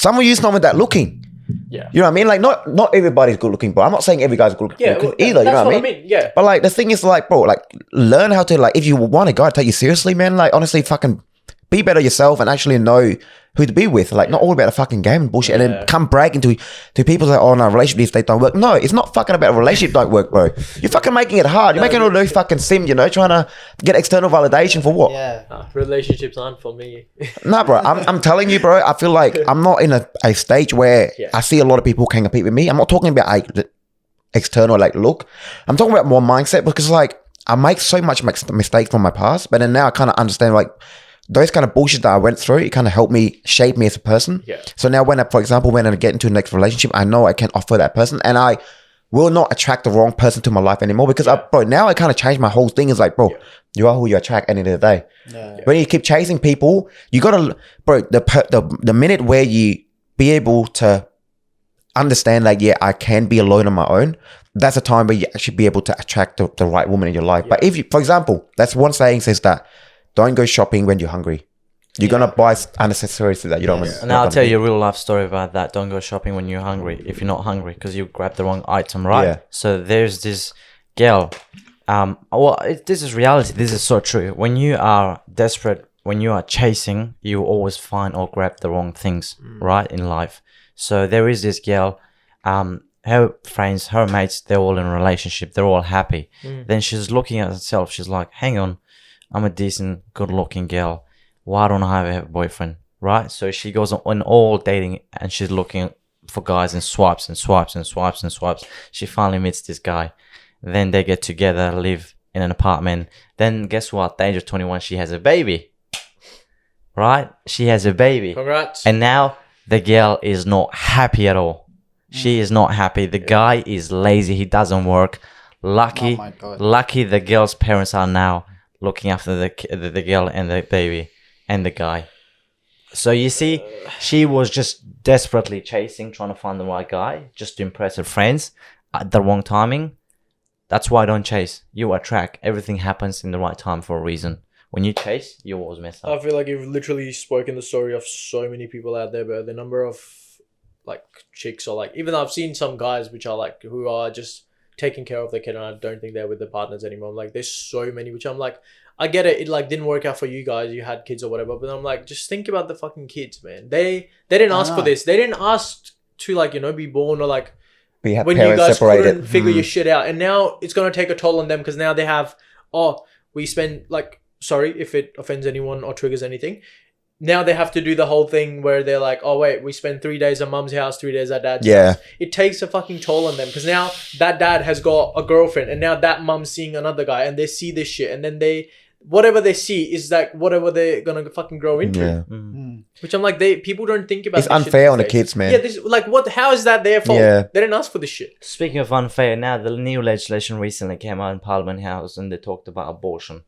will use someone that looking. Yeah. You know what I mean? Like not everybody's good looking, bro. I'm not saying every guy's good looking either, you know what I mean? Yeah. But like the thing is like, bro, like learn how to, like, if you want a guy to take you seriously, man, like honestly fucking be better yourself and actually know who to be with. Like, not all about a fucking game and bullshit, and then come bragging to people like, oh no, relationships, they don't work. No, it's not fucking about a relationship don't work, bro. You're fucking making it hard. You're making all those fucking sim, trying to get external validation for what? Yeah. Relationships aren't for me. Nah, bro, I'm telling you, bro, I feel like I'm not in a stage where I see a lot of people can compete with me. I'm not talking about external like look. I'm talking about more mindset, because like I make so much mistakes from my past, but then now I kind of understand like those kind of bullshit that I went through, it kind of helped me shape me as a person. Yeah. So now for example, when I get into the next relationship, I know I can offer that person, and I will not attract the wrong person to my life anymore, because now I kind of changed my whole thing. It's like, bro, you are who you attract at the end of the day. Yeah. When you keep chasing people, you gotta, bro, the minute where you be able to understand like, I can be alone on my own, that's a time where you actually be able to attract the right woman in your life. Yeah. But if you, for example, that's one saying says that, don't go shopping when you're hungry. You're gonna buy unnecessaries that you don't. Yes. And I'll tell you a real life story about that. Don't go shopping when you're hungry. If you're not hungry, because you grab the wrong item, right? Yeah. So there's this girl. This is reality. This is so true. When you are desperate, when you are chasing, you always find or grab the wrong things, right, in life. So there is this girl. Her friends, her mates, they're all in a relationship. They're all happy. Then she's looking at herself. She's like, hang on, I'm a decent, good-looking girl. Why don't I have a boyfriend, right? So she goes on all dating and she's looking for guys and swipes and swipes and swipes and swipes. She finally meets this guy. Then they get together, live in an apartment. Then guess what? At the age of 21, she has a baby, right? She has a baby. Congrats. And now the girl is not happy at all. She is not happy. The guy is lazy. He doesn't work. Lucky, Oh my God. lucky the girl's parents are now looking after the girl and the baby and the guy. So you see, she was just desperately chasing, trying to find the right guy just to impress her friends at the wrong timing. That's why I don't chase. You attract. Everything happens in the right time for a reason. When you chase, you always mess I up. feel like you've literally spoken the story of so many people out there, but the number of like chicks or like, even though I've seen some guys which are like, who are just taking care of their kid and I don't think they're with their partners anymore. Like there's so many, which I'm like, I get it. It like didn't work out for you guys. You had kids or whatever, but I'm like, just think about the fucking kids, man. They didn't ask for this. They didn't ask to like, you know, be born or like, We have when you parents guys separated. couldn't figure your shit out. And now it's going to take a toll on them because now they have, we spend like, sorry if it offends anyone or triggers anything. Now they have to do the whole thing where they're like, oh wait, we spend 3 days at mum's house, 3 days at dad's Yeah. house. It takes a fucking toll on them because now that dad has got a girlfriend and now that mum's seeing another guy and they see this shit and then whatever they see is like whatever they're gonna fucking grow into. Yeah. Which I'm like, people don't think about It's this shit unfair these on the days. kids, man. Yeah, this like what? How is that their fault? Yeah. They didn't ask for this shit. Speaking of unfair, now the new legislation recently came out in Parliament House and they talked about abortion.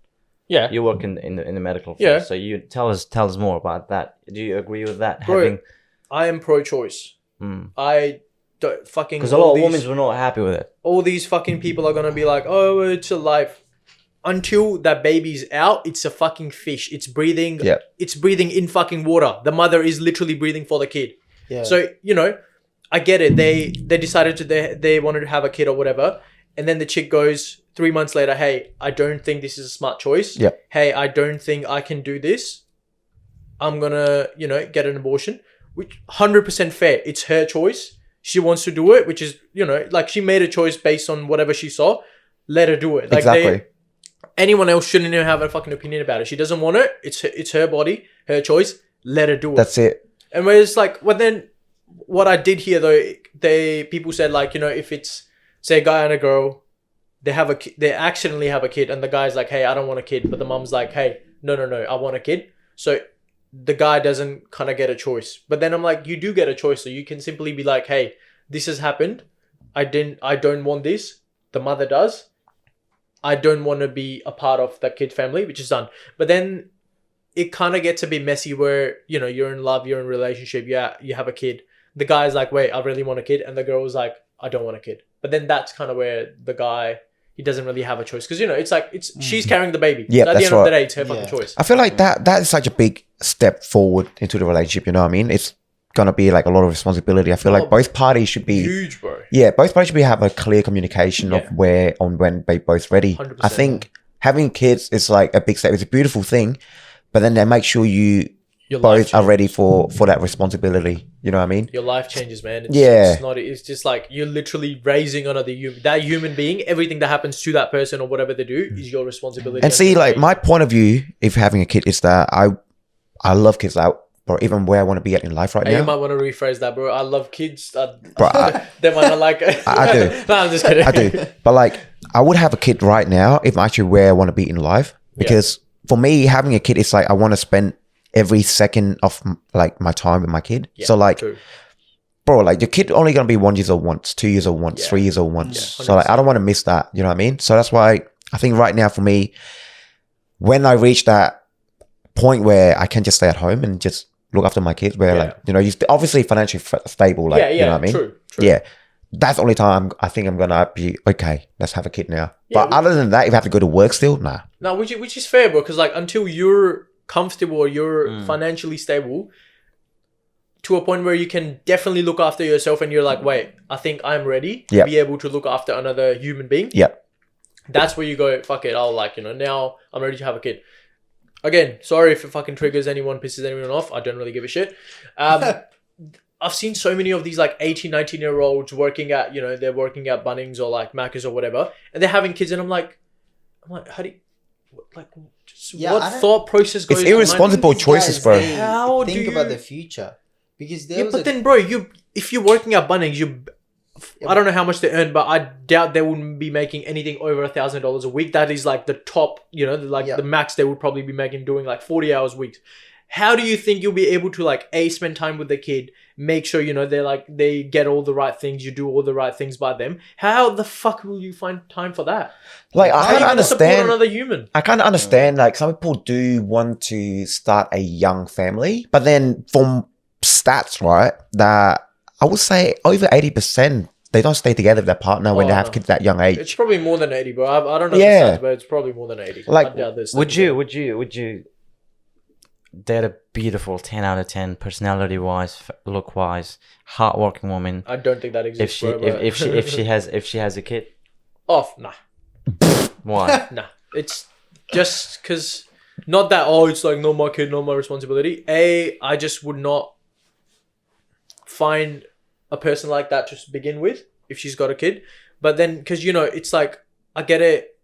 Yeah. You work in the medical field, Yeah. so you tell us more about that. Do you agree with that? Bro, I am pro-choice. I don't fucking because a lot of women were not happy with it. all these fucking people are gonna be like, oh, it's a life. Until that baby's out, it's a fucking fish. It's breathing. Yeah. It's breathing in fucking water. The mother is literally breathing for the kid. Yeah. So, you know, I get it. They decided they wanted to have a kid or whatever. And then the chick goes 3 months later, hey, I don't think this is a smart choice. Yeah. Hey, I don't think I can do this. I'm gonna, you know, get an abortion. Which 100% fair. It's her choice. She wants to do it, which is, you know, like she made a choice based on whatever she saw. Let her do it. Like Exactly. anyone else shouldn't even have a fucking opinion about it. She doesn't want it. It's her body, her choice. Let her do it. That's it. And we're just like, well, then what I did here though, people said like, you know, if it's say a guy and a girl, they accidentally have a kid, and the guy's like, hey, I don't want a kid, but the mum's like, hey, no, I want a kid. So the guy doesn't kind of get a choice. But then I'm like, you do get a choice. So you can simply be like, hey, this has happened. I don't want this. The mother does. I don't want to be a part of that kid family, which is done. But then it kind of gets a bit messy where, you know, you're in love, you're in a relationship, yeah, you have a kid. The guy's like, wait, I really want a kid. And the girl's like, I don't want a kid. But then that's kind of where the guy, he doesn't really have a choice. Because, you know, it's like, she's carrying the baby. Yeah, So at the that's end of the right. day, it's her fucking choice. I feel like that is such a big step forward into the relationship. You know what I mean? It's gonna be like a lot of responsibility. I feel like both parties should be Huge, bro. Yeah, both parties should be have a clear communication of when they both ready. 100%, I think having kids is like a big step. It's a beautiful thing, but then they make sure you Your life both are ready for that responsibility. You know what I mean? Your life changes, man. It's just like you're literally raising another human. That human being, everything that happens to that person or whatever they do is your responsibility. And see, like my point of view, if having a kid is that I love kids out, or even where I want to be at in life right Hey, now. you might want to rephrase that, bro. I love kids. Bro, they might not like it. I do. No, I'm just kidding. I do. But like, I would have a kid right now if I'm actually where I want to be in life. Because for me, having a kid is like, I want to spend every second of like my time with my kid. Yeah, so like, true. bro, like your kid only going to be 1 year old once, 2 years old once, 3 years old once. Yeah, so like, I don't want to miss that. You know what I mean? So that's why I think right now for me, when I reach that point where I can just stay at home and just look after my kids, where like, you know, you obviously financially stable, like, you know what I mean? True. Yeah. That's the only time I think I'm going to be, okay, let's have a kid now. Yeah, but other than that, if I have to go to work still, nah. No, which is fair, bro. Because like until you're comfortable or you're financially stable to a point where you can definitely look after yourself and you're like, wait, I think I'm ready to be able to look after another human being. Yep. That's where you go, fuck it, I'll like, now I'm ready to have a kid. Again, sorry if it fucking triggers anyone, pisses anyone off. I don't really give a shit. I've seen so many of these like 18, 19-year-olds working at, they're working at Bunnings or like Macca's or whatever, and they're having kids, and I'm like, how do you, like, what thought process goes? It's irresponsible choices, bro. How think about the future? Because then, bro, if you're working at Bunnings, I don't know how much they earn, but I doubt they wouldn't be making anything over $1,000 a week. That is like the top, the max they would probably be making doing like 40 hours weeks. How do you think you'll be able to like spend time with the kid, make sure they get all the right things, you do all the right things by them? How the fuck will you find time for that? Like, I kind of understand another human. I kind of understand. Like, some people do want to start a young family, but then from stats, right, that I would say over 80%. They don't stay together with their partner when they have kids that young age. It's probably more than 80, bro. I don't know the stats, but it's probably more than 80. Like, would you date a beautiful 10 out of 10 personality-wise, look-wise, hardworking woman? I don't think that exists, if she has a kid? Oh, nah. Why? Nah. It's just because not that it's like not my kid, not my responsibility. I just would not find a person like that to begin with if she's got a kid. But then, because it's like, I get it,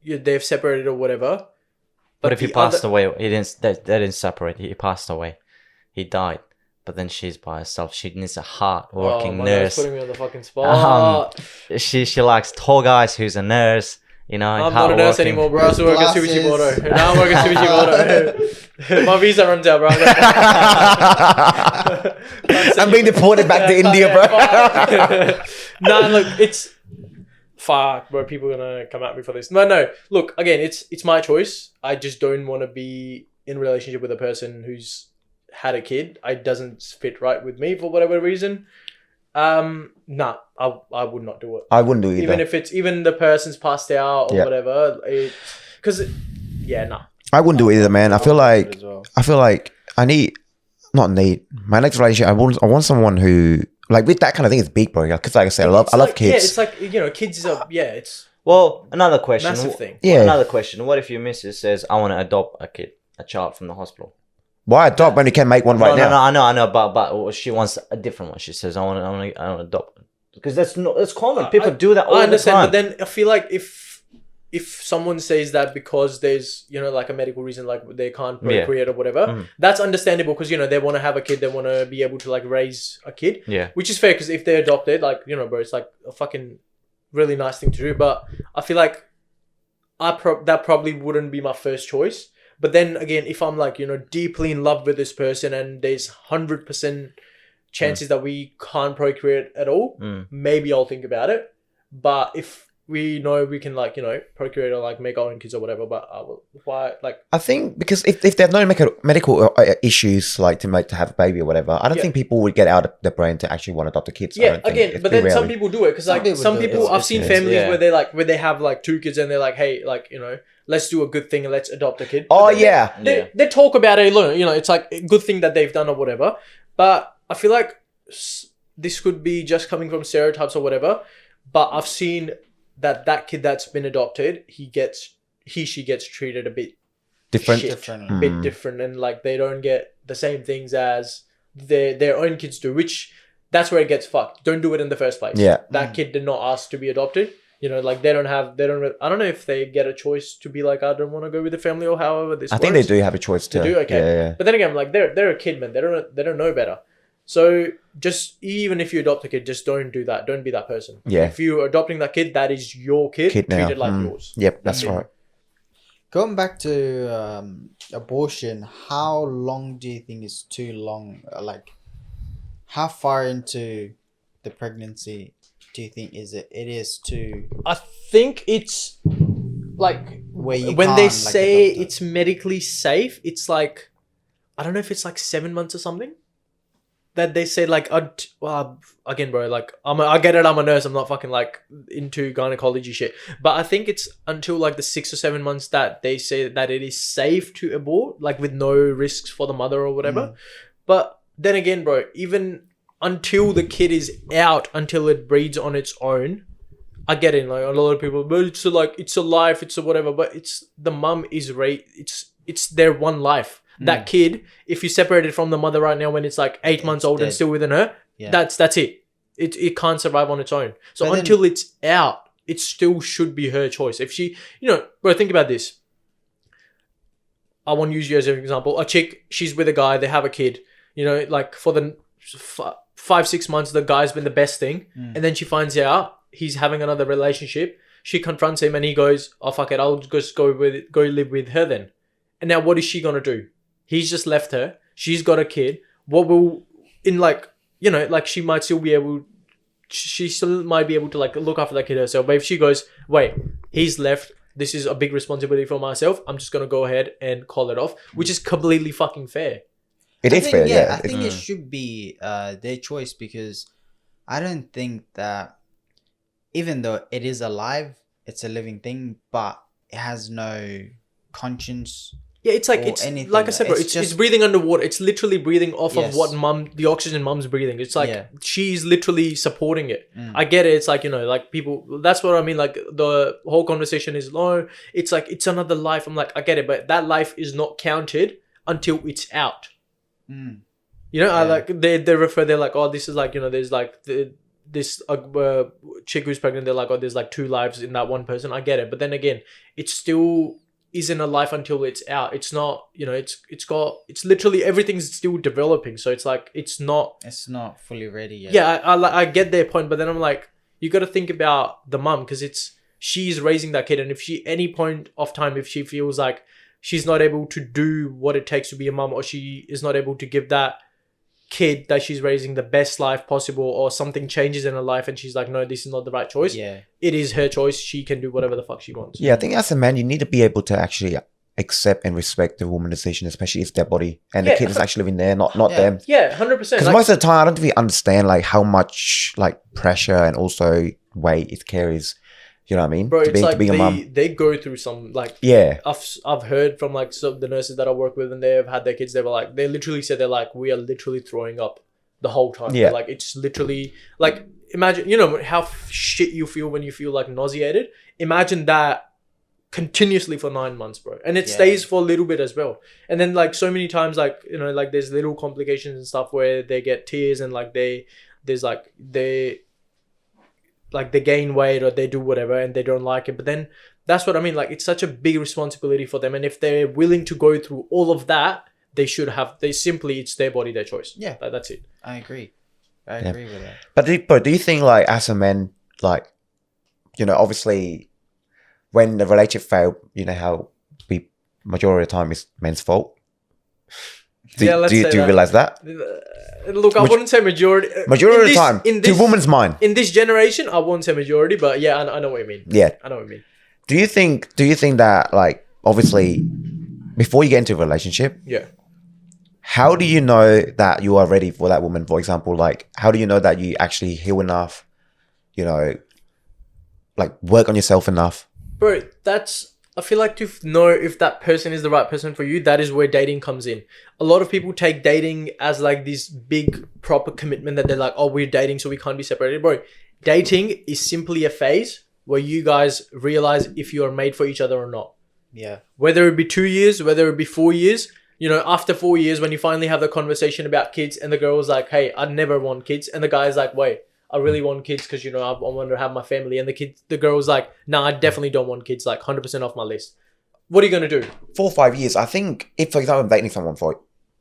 they've separated or whatever, but if he passed away, they didn't separate. He passed away, he died, but then she's by herself. She needs a hard-working nurse. Putting me on the fucking spot. She likes tall guys who's a nurse. I'm not a nurse anymore, bro. I still work at Tsubishimoto. Now I'm working at Tsubishimoto. My visa runs out, bro. I'm being deported back to India, bro. No, look, it's fuck, bro. People are gonna come at me for this. No. Look, again, it's my choice. I just don't want to be in a relationship with a person who's had a kid. It doesn't fit right with me for whatever reason. Nah, I would not do it. I wouldn't do it either. Even the person's passed out or whatever. Nah. I wouldn't do it either, man. I feel like my next relationship. I want someone who, like, with that kind of thing, is big, bro. Because like I said, I love kids. Yeah, it's like kids are it's another question. Massive thing. Yeah. Another question. What if your missus says, I want to adopt a child from the hospital? Why adopt when you can make one now? No, I know, but she wants a different one. She says, I want to adopt, because that's common. People do that all the time. I understand, but then I feel like if someone says that because there's like a medical reason, like they can't procreate or whatever, that's understandable, because they want to have a kid, they want to be able to like raise a kid, which is fair, because if they're adopted, like bro, it's like a fucking really nice thing to do. But I feel like that probably wouldn't be my first choice. But then again, if I'm like, deeply in love with this person and there's 100% chances that we can't procreate at all, maybe I'll think about it. But if we know we can, like, procreate or like make our own kids or whatever, but I think because if they have no medical issues, like to have a baby or whatever, I don't think people would get out of their brain to actually want to adopt a kid. Yeah, again, but then some people do it, because like some people, I've seen families where they have like 2 kids and they're like, hey, like, let's do a good thing and let's adopt a kid. Oh, yeah. They talk about it, it's like a good thing that they've done or whatever. But I feel like this could be just coming from stereotypes or whatever. But I've seen that kid that's been adopted, she gets treated a bit different, a bit different, and like they don't get the same things as their own kids do, which that's where it gets fucked. Don't do it in the first place. Yeah. That kid did not ask to be adopted. Like I don't know if they get a choice to be like, I don't want to go with the family, or however this works. I think they do have a choice to. They do, okay. Yeah. But then again, like they're a kid, man. They don't know better. So just, even if you adopt a kid, just don't do that. Don't be that person. Yeah. If you're adopting that kid, that is your kid treated like yours. Yep, that's right. Going back to abortion, how long do you think is too long? Like, how far into the pregnancy do you think it is too? I think it's like when they say it's medically safe, it's like, I don't know if it's like 7 months or something. that they say like, well, again, bro, like I get it. I'm a nurse. I'm not fucking like into gynecology shit. But I think it's until like the 6 or 7 months that they say that it is safe to abort, like with no risks for the mother or whatever. But then again, bro, even until the kid is out, until it breeds on its own, I get it. Like a lot of people, but it's a life, it's a whatever. But it's the mum is it's their one life. That kid, if you separate it from the mother right now when it's like 8 months old and still within her, that's it. It can't survive on its own. So but until it's out, it still should be her choice. If she, bro, think about this. I want to use you as an example. A chick, she's with a guy, they have a kid. Like for the 5-6 months, the guy's been the best thing. And then she finds out he's having another relationship. She confronts him and he goes, oh, fuck it, I'll just go live with her then. And now what is she going to do? He's just left her. She's got a kid. She might still be able, she still might be able to like look after that kid herself. But if she goes, wait, he's left, this is a big responsibility for myself, I'm just going to go ahead and call it off, which is completely fucking fair. It is fair, yeah. I think it should be their choice, because I don't think that, even though it is alive, it's a living thing, but it has no conscience. Yeah, it's like like I said, bro. It's breathing underwater. It's literally breathing off of what the oxygen mum's breathing. It's like she's literally supporting it. I get it. It's like like people. That's what I mean. Like the whole conversation is low. It's like it's another life. I'm like, I get it, but that life is not counted until it's out. I like they refer. They're like, oh, this is like there's like this chick who's pregnant. They're like, oh, there's like 2 lives in that one person. I get it, but then again, it's still isn't a life until it's out. It's not, it's literally everything's still developing. So it's like, it's not fully ready yet. Yeah, I get their point, but then I'm like, you got to think about the mum, because she's raising that kid. And if she, any point of time, if she feels like she's not able to do what it takes to be a mum, or she is not able to give that kid that she's raising the best life possible, or something changes in her life and she's like, no, this is not the right choice, it is her choice. She can do whatever the fuck she wants. I think as a man, you need to be able to actually accept and respect the woman's decision, especially if it's their body and the kid is actually living there, not them. 100%. Because most of the time I don't really understand like how much like pressure and also weight it carries. You know what I mean? Bro, it's like a mum. They go through some like I've heard from like some of the nurses that I work with, and they have had their kids. They were like, they literally said they're like, we are literally throwing up the whole time. Yeah, like it's literally like, imagine how shit you feel when you feel like nauseated. Imagine that continuously for 9 months, bro, and it stays for a little bit as well. And then like so many times, like like there's little complications and stuff where they get tears and like they gain weight or they do whatever and they don't like it. But then that's what I mean. Like it's such a big responsibility for them. And if they're willing to go through all of that, it's their body, their choice. Yeah. That's it. I agree. I agree with that. But do you think like as a man, like, obviously when the relationship failed, how majority of the time it's men's fault? Do you realize that? Look, I wouldn't say majority. Majority of the time, to woman's mind. In this generation, I wouldn't say majority, but yeah, I know what you mean. Yeah, I know what you mean. Do you think that like obviously before you get into a relationship, how do you know that you are ready for that woman? For example, like how do you know that you actually heal enough? Like work on yourself enough, bro. I feel like to know if that person is the right person for you, that is where dating comes in. A lot of people take dating as like this big proper commitment that they're like, oh, we're dating so we can't be separated. Bro, dating is simply a phase where you guys realize if you are made for each other or not. Yeah. Whether it be 2 years, whether it be 4 years, after 4 years, when you finally have the conversation about kids and the girl's like, hey, I never want kids. And the guy's like, wait, I really want kids because, I want to have my family. And the girl's like, no, I definitely don't want kids, like 100% off my list. What are you going to do? 4 or 5 years. I think if, for example, I'm dating someone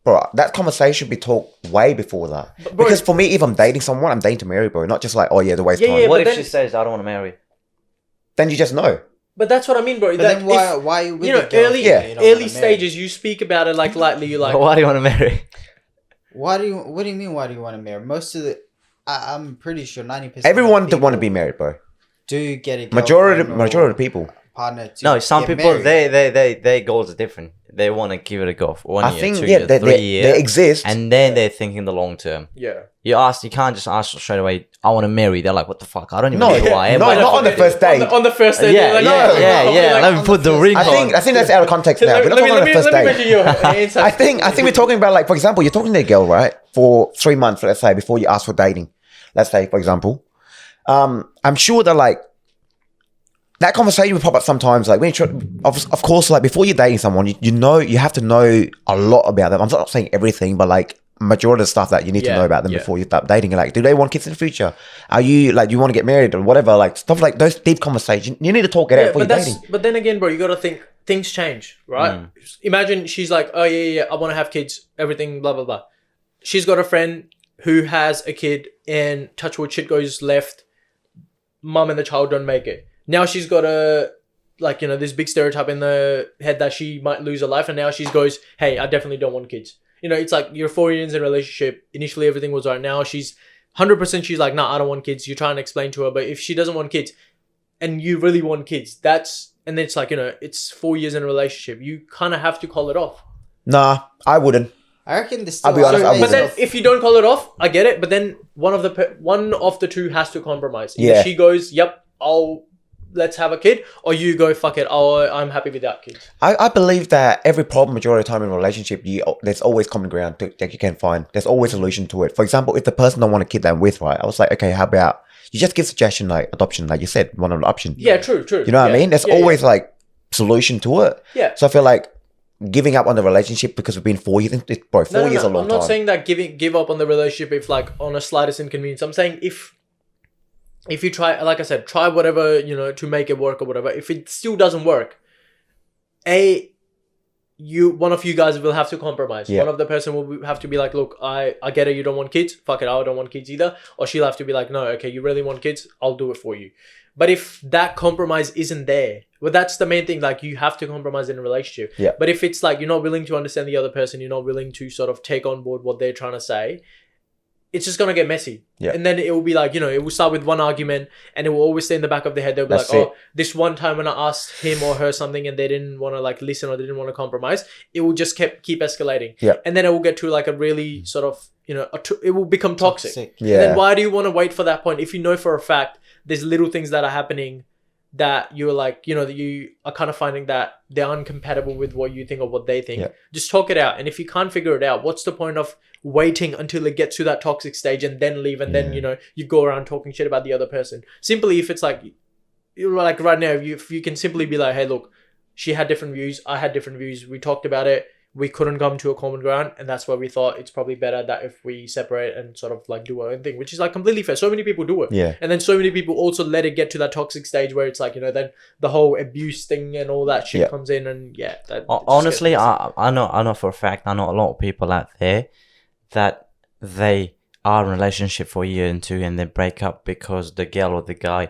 bro, that conversation should be talked way before that. Bro, because for me, if I'm dating someone, I'm dating to marry, bro. Not just like, oh yeah, the waste time. What if she says, I don't want to marry? Then you just know. But that's what I mean, bro. But then why with the girl? early stages, you speak about it like lightly. You're like, why do you want to marry? What do you mean? Why do you want to marry? Most of the, I'm pretty sure 90%. Everyone want to be married, bro. Do get it. Majority of the people. partner to No, some get people married. their goals are different. They want to give it a go for 1 I year, think 2 yeah, years, they, 3 they, years, they exist. and then they're thinking the long term. Yeah. You can't just ask straight away. I want to marry. They're like, what the fuck? I don't even No, know who I am. no, Like, not on the first date. On the first date. Yeah, like, yeah, no, yeah, no, yeah. like, Let me put the ring I on. think that's out of context now. We're not talking on the first let me date. measure your answer. I think we're talking about, like, for example, you're talking to a girl, right, for 3 months, let's say, before you ask for dating. Let's say, for example, I'm sure that, like, that conversation will pop up sometimes. Like, when of course, like, before you're dating someone, you know, you have to know a lot about them. I'm not saying everything, but like majority of the stuff that you need to know about them before you start dating. Like, do they want kids in the future? Are you like, do you want to get married or whatever? Like stuff like those deep conversations. You need to talk it out before you're dating. But then again, bro, you got to think things change, right? Imagine she's like, oh yeah, I want to have kids, everything, blah blah blah. She's got a friend who has a kid, and touch wood, shit goes left. Mum and the child don't make it. Now she's got a, like, you know, this big stereotype in the head that she might lose her life, and now she goes, hey, I definitely don't want kids. You know, it's like you're 4 years in a relationship. Initially, everything was right. Now she's 100%. She's like, nah, I don't want kids. You're trying to explain to her, but if she doesn't want kids, and you really want kids, and it's like, you know, it's 4 years in a relationship. You kind of have to call it off. Nah, I wouldn't. I reckon this. I'll be honest, I But then, wouldn't. if you don't call it off, I get it. But then one of the two has to compromise. Either Yeah. she goes, yep, let's have a kid, or you go, fuck it, I'm happy without kids. I believe that every problem, majority of the time in a relationship, there's always common ground that you can find. There's always a solution to it. For example, if the person don't want a kid that I'm with, right, I was like, okay, how about you just give suggestion like adoption, like you said, one of the options. Yeah, true. You know what I mean? There's always like solution to it. Yeah. So I feel like giving up on the relationship because we've been 4 years, bro, 4 years is a long I'm time. not saying that give up on the relationship if, like, on a slightest inconvenience. I'm saying if you try, like I said, try whatever, you know, to make it work or whatever. If it still doesn't work, one of you guys will have to compromise. Yeah. One of the person will have to be like, look, I get it, you don't want kids, fuck it, I don't want kids either. Or she'll have to be like, no, okay, you really want kids, I'll do it for you. But if that compromise isn't there, well, that's the main thing. Like, you have to compromise in a relationship. Yeah. But if it's like you're not willing to understand the other person, you're not willing to sort of take on board what they're trying to say, it's just going to get messy. Yeah. And then it will be like, you know, it will start with one argument, and it will always stay in the back of their head. They'll be That's like, it. oh, this one time when I asked him or her something and they didn't want to, like, listen, or they didn't want to compromise, it will just keep escalating. Yeah. And then it will get to like a really sort of, you know, it will become toxic. Yeah. And then why do you want to wait for that point if you know for a fact there's little things that are happening that you're like, you know, that you are kind of finding that they're incompatible with what you think or what they think. Yeah. Just talk it out. And if you can't figure it out, what's the point of waiting until it gets to that toxic stage and then leave, and then, you know, you go around talking shit about the other person? Simply, if it's like, you're like right now, if you can simply be like, hey, look, she had different views, I had different views, we talked about it, we couldn't come to a common ground, and that's why we thought it's probably better that if we separate and sort of like do our own thing, which is like completely fair. So many people do it. Yeah. And then so many people also let it get to that toxic stage where it's like, you know, then the whole abuse thing and all that shit comes in, and that Honestly, I know for a fact, I know a lot of people out there that they are in a relationship for a year and two, and they break up because the girl or the guy,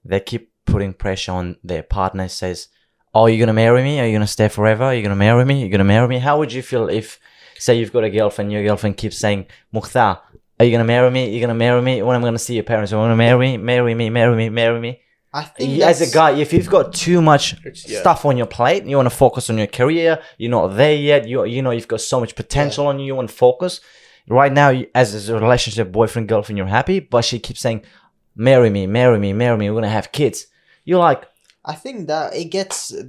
they keep putting pressure on their partner, says, oh, you're going to marry me? Are you going to stay forever? Are you going to marry me? You're going to marry me? How would you feel if, say, you've got a girlfriend, your girlfriend keeps saying, Mukhtar, are you going to marry me? You're going to marry me? When I'm going to see your parents, you want to marry me? Marry me, marry me, marry me. I think As a guy, if you've got too much stuff on your plate, you want to focus on your career, you're not there yet, you know, you've got so much potential on you, you want to focus. Right now, as a relationship, boyfriend, girlfriend, you're happy, but she keeps saying, marry me, marry me, marry me, we're going to have kids. You're like, I think that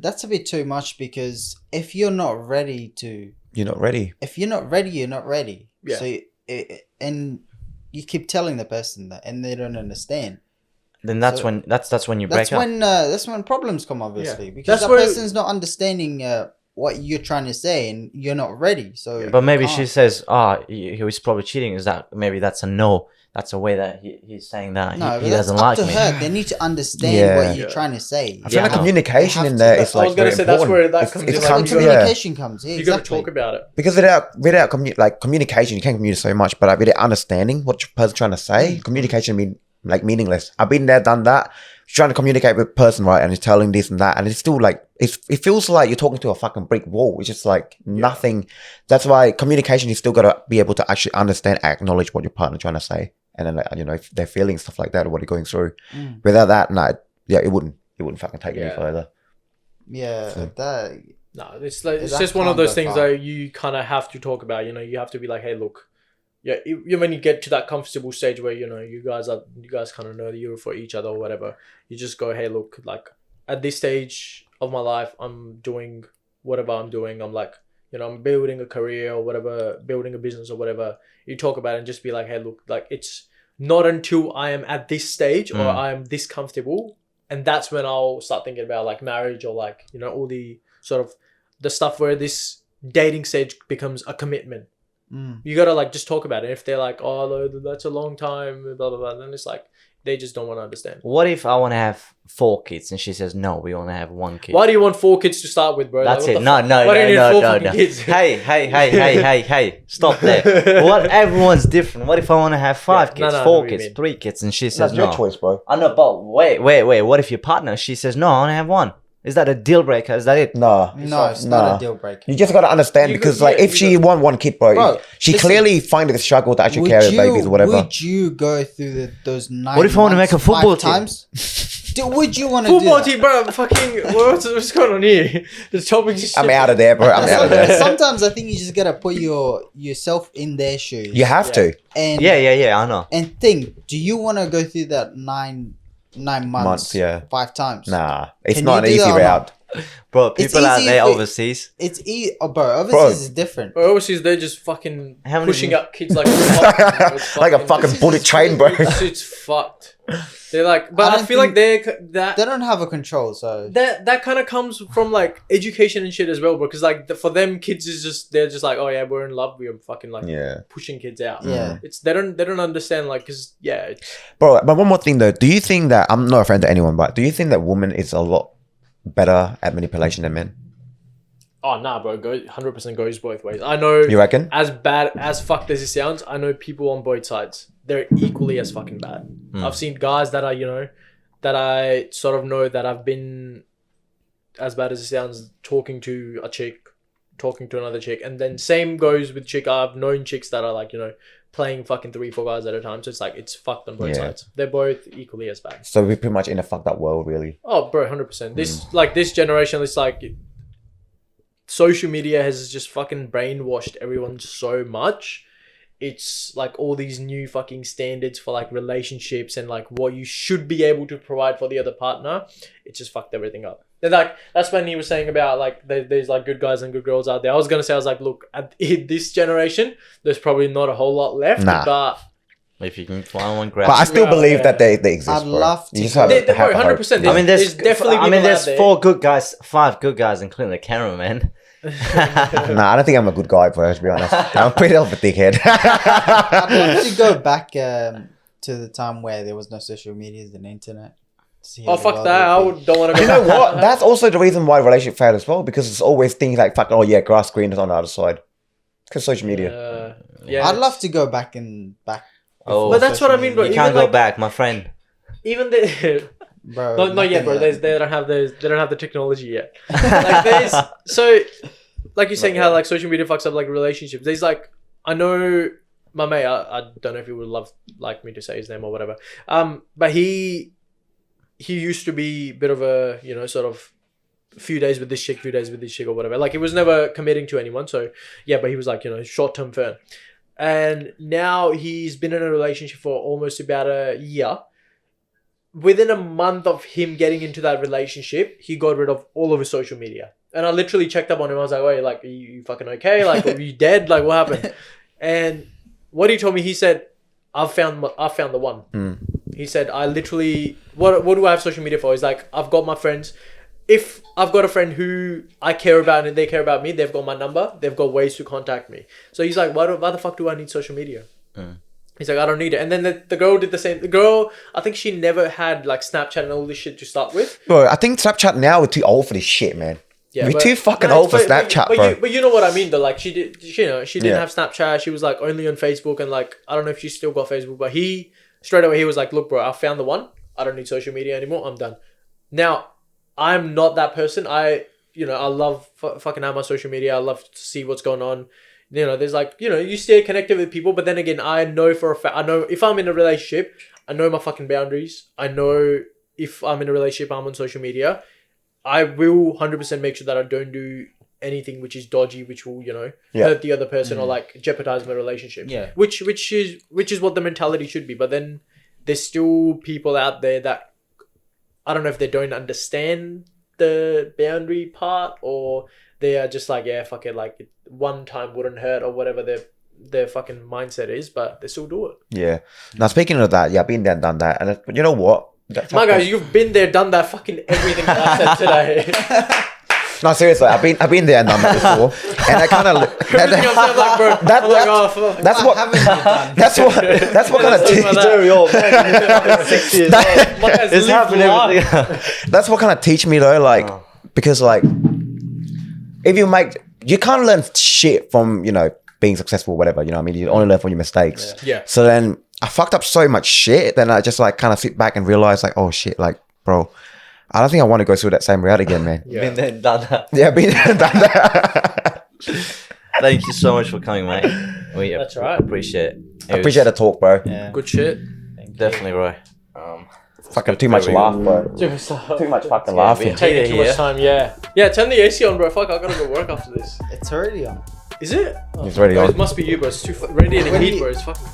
that's a bit too much, because if you're not ready to... You're not ready. If you're not ready, you're not ready. Yeah. So, and you keep telling the person that, and they don't understand. then that's when you break up. That's when problems come, obviously. Yeah. Because That's that where- person's not understanding what you're trying to say, and you're not ready. So, But maybe you she can't. says, he was probably cheating. Is that maybe that's a no? That's a way that he's saying that No, he but that's doesn't up like to me. her. They need to understand Yeah. what you're Yeah. trying to say. I feel Yeah. like communication They have in to- there is I like was gonna very say that's important. where that It's- comes it's in, like, comes you to- gotta- Communication comes. Yeah, You got to exactly. talk about it. Because without communication, you can't communicate so much. But without understanding what your person's trying to say, communication mean like meaningless. I've been there, done that. Trying to communicate with a person, right, and he's telling this and that, and it's still like it feels like you're talking to a fucking brick wall. It's just like nothing. That's why communication, you still got to be able to actually understand, acknowledge what your partner's trying to say, and then, you know, if they're feeling stuff like that or what they're going through. Without that, it wouldn't fucking take any further. Yeah, that. No, it's like, it's That just one of can't those go things far. that you kind of have to talk about. You know, you have to be like, hey, look, yeah. When you get to that comfortable stage where you know you guys kind of know that you're for each other or whatever, you just go, hey, look, like at this stage of my life, I'm doing whatever I'm doing. I'm like, you know, I'm building a career or whatever, building a business or whatever. You talk about it and just be like, hey, look, like it's not until I am at this stage or I am this comfortable, and that's when I'll start thinking about like marriage or like, you know, all the sort of the stuff where this dating stage becomes a commitment. You gotta like just talk about it. If they're like, oh, that's a long time, blah blah blah, then it's like they just don't want to understand. What if I want to have 4 kids and she says no, we want to have 1 kid? Why do you want 4 kids to start with, bro? That's like, it. No. Why do you need 4 fucking kids? Hey. Stop there. What? Everyone's different. What if I want to have 5 kids, no, 4 what kids, you mean. 3 kids, and she says That's no? your choice, bro. I know, but wait. What if your partner, she says no, I want to have 1? Is that a deal breaker? Is that it? Nah. No, it's not a deal breaker. You just gotta understand You because, go- like, yeah, if you she want 1 kid, bro, she listen, clearly find it a struggle to actually carry babies or whatever. Would you go through those 9 What if I want to make a months football 5 team? times? Would you want to do Football that? team, bro. Fucking what's going on here? The topic is I'm out of there, bro. I'm out of there. Sometimes I think you just gotta put yourself in their shoes. You have to. And Yeah, I know. And think, do you want to go through that 9 months? Yeah. 5 times. Nah, it's Can not you an do easy that or not? route. Bro, It's people out easy there if it- overseas. It's bro. Overseas is different. Bro, overseas they're just fucking How many- pushing up kids like it's fucking- it's Like a fucking This bullet is train, bro. It's fucked. They're like, but I I, don't feel like think- that They don't have a control, so that kind of comes from like education and shit as well, because like for them kids is just they're just like, oh yeah, we're in love, we're fucking like Yeah. pushing kids out. yeah. It's they don't understand like, because yeah, it's, Bro, but one more thing though. Do you think that, I'm not a friend to anyone, but do you think that woman is a lot better at manipulation than men? oh nah, bro, 100% goes both ways. I know. You reckon? As bad as fucked as it sounds, I know people on both sides. They're equally as fucking bad. I've seen guys that are, you know, that I sort of know that I've been, as bad as it sounds, talking to a chick, talking to another chick, and then same goes with chick. I've known chicks that are like, you know, playing fucking 3-4 guys at a time. So it's like it's fucked on both Yeah. sides. They're both equally as bad. So we're pretty much in a fucked up world, really. Oh, bro, 100%. This generation, it's like social media has just fucking brainwashed everyone so much. It's like all these new fucking standards for like relationships and like what you should be able to provide for the other partner. It just fucked everything up. And like that's when he was saying about like there's like good guys and good girls out there. I was like, look, in this generation, there's probably not a whole lot left. Nah. But If you can find one, grab. But I still Yeah, believe yeah. that they exist, I'd bro. love You to just go- have They- to have bro, hope. 100%. Yeah. I mean, There's definitely people out there's there. 4 good guys, 5 good guys, including the cameraman. Nah, I don't think I'm a good guy, bro, to be honest. I'm a pretty of a dickhead. I'd love to go back to the time where there was no social medias and internet. See how oh the fuck world that! would be. Don't want to. You know what? That's also the reason why relationship failed as well, because it's always things like, fuck, oh yeah, grass green is on the other side. Because social media. Yeah, I'd love to go back and back. Oh, But that's what I mean, bro. You Even can't go like- back, my friend. even the Bro, not yet, bro. nothing They don't have the technology yet. Like there's so, like you're saying, how like social media fucks up like relationships. There's like I know my mate. I don't know if he would like me to say his name or whatever. But he used to be a bit of a, you know, sort of few days with this chick or whatever. Like he was never committing to anyone. So yeah, but he was like, you know, short-term fern. And now he's been in a relationship for almost about a year. Within a month of him getting into that relationship, he got rid of all of his social media. And I literally checked up on him. I was like, wait, like, are you fucking okay? Like, are you dead? Like, what happened? And what he told me, he said, I've found the one. He said, I literally, what do I have social media for? He's like, I've got my friends. If I've got a friend who I care about and they care about me, they've got my number. They've got ways to contact me. So he's like, why the fuck do I need social media? He's like, I don't need it. And then the girl did the same. The girl, I think she never had like Snapchat and all this shit to start with. Bro, I think Snapchat now we're too old for this shit, man. Yeah, we're but- too fucking no, old for Snapchat, bro. But you know what I mean though. Like she did, you know, she didn't Yeah. have Snapchat. She was like only on Facebook, and like I don't know if she's still got Facebook. But he straight away he was like, look, bro, I found the one. I don't need social media anymore. I'm done. Now, I'm not that person. I love fucking have my social media. I love to see what's going on. You know, there's like, you know, you stay connected with people, but then again, I know for a fact, I know if I'm in a relationship, I know my fucking boundaries. I know if I'm in a relationship, I'm on social media. I will 100% make sure that I don't do anything which is dodgy, which will, you know, Yeah. hurt the other person or like jeopardize my relationship. Yeah. Which is what the mentality should be. But then there's still people out there that I don't know if they don't understand the boundary part, or they are just like, yeah, fuck it, like one time wouldn't hurt, or whatever their fucking mindset is, but they still do it. Yeah. Now speaking of that, yeah, I've been there and done that, and but you know what? My guy, you've been there, done that, fucking everything that I said today. No, seriously, I've been there and done that before, and I kind of Everything I'm saying, I'm like, bro, That- I'm like, that- oh, fuck. that's what haven't you done? that's what kind of Very old man. 6 years old. My guy's It's lived happening. life. that's what kind of teach me though, like because like if you can't learn shit from being successful, or whatever, you know what I mean, you only learn from your mistakes. Yeah. So then I fucked up so much shit, then I just like kind of sit back and realize like, oh shit, like bro, I don't think I want to go through that same route again, man. Yeah. Been there and done that. Yeah, been there and done that. Thank you so much for coming, mate. We That's right. appreciate it. I appreciate the talk, bro. Yeah. Good shit. Definitely, bro. Fucking too much very laugh, bro. Too much fucking laughing. we- Taking too Yeah. much time, yeah. Yeah, turn the AC on, bro. Fuck, I gotta go work after this. It's already on. Is it? It's already Oh, on. it must be you, bro. It's too radiating When heat, you- bro. It's fucking.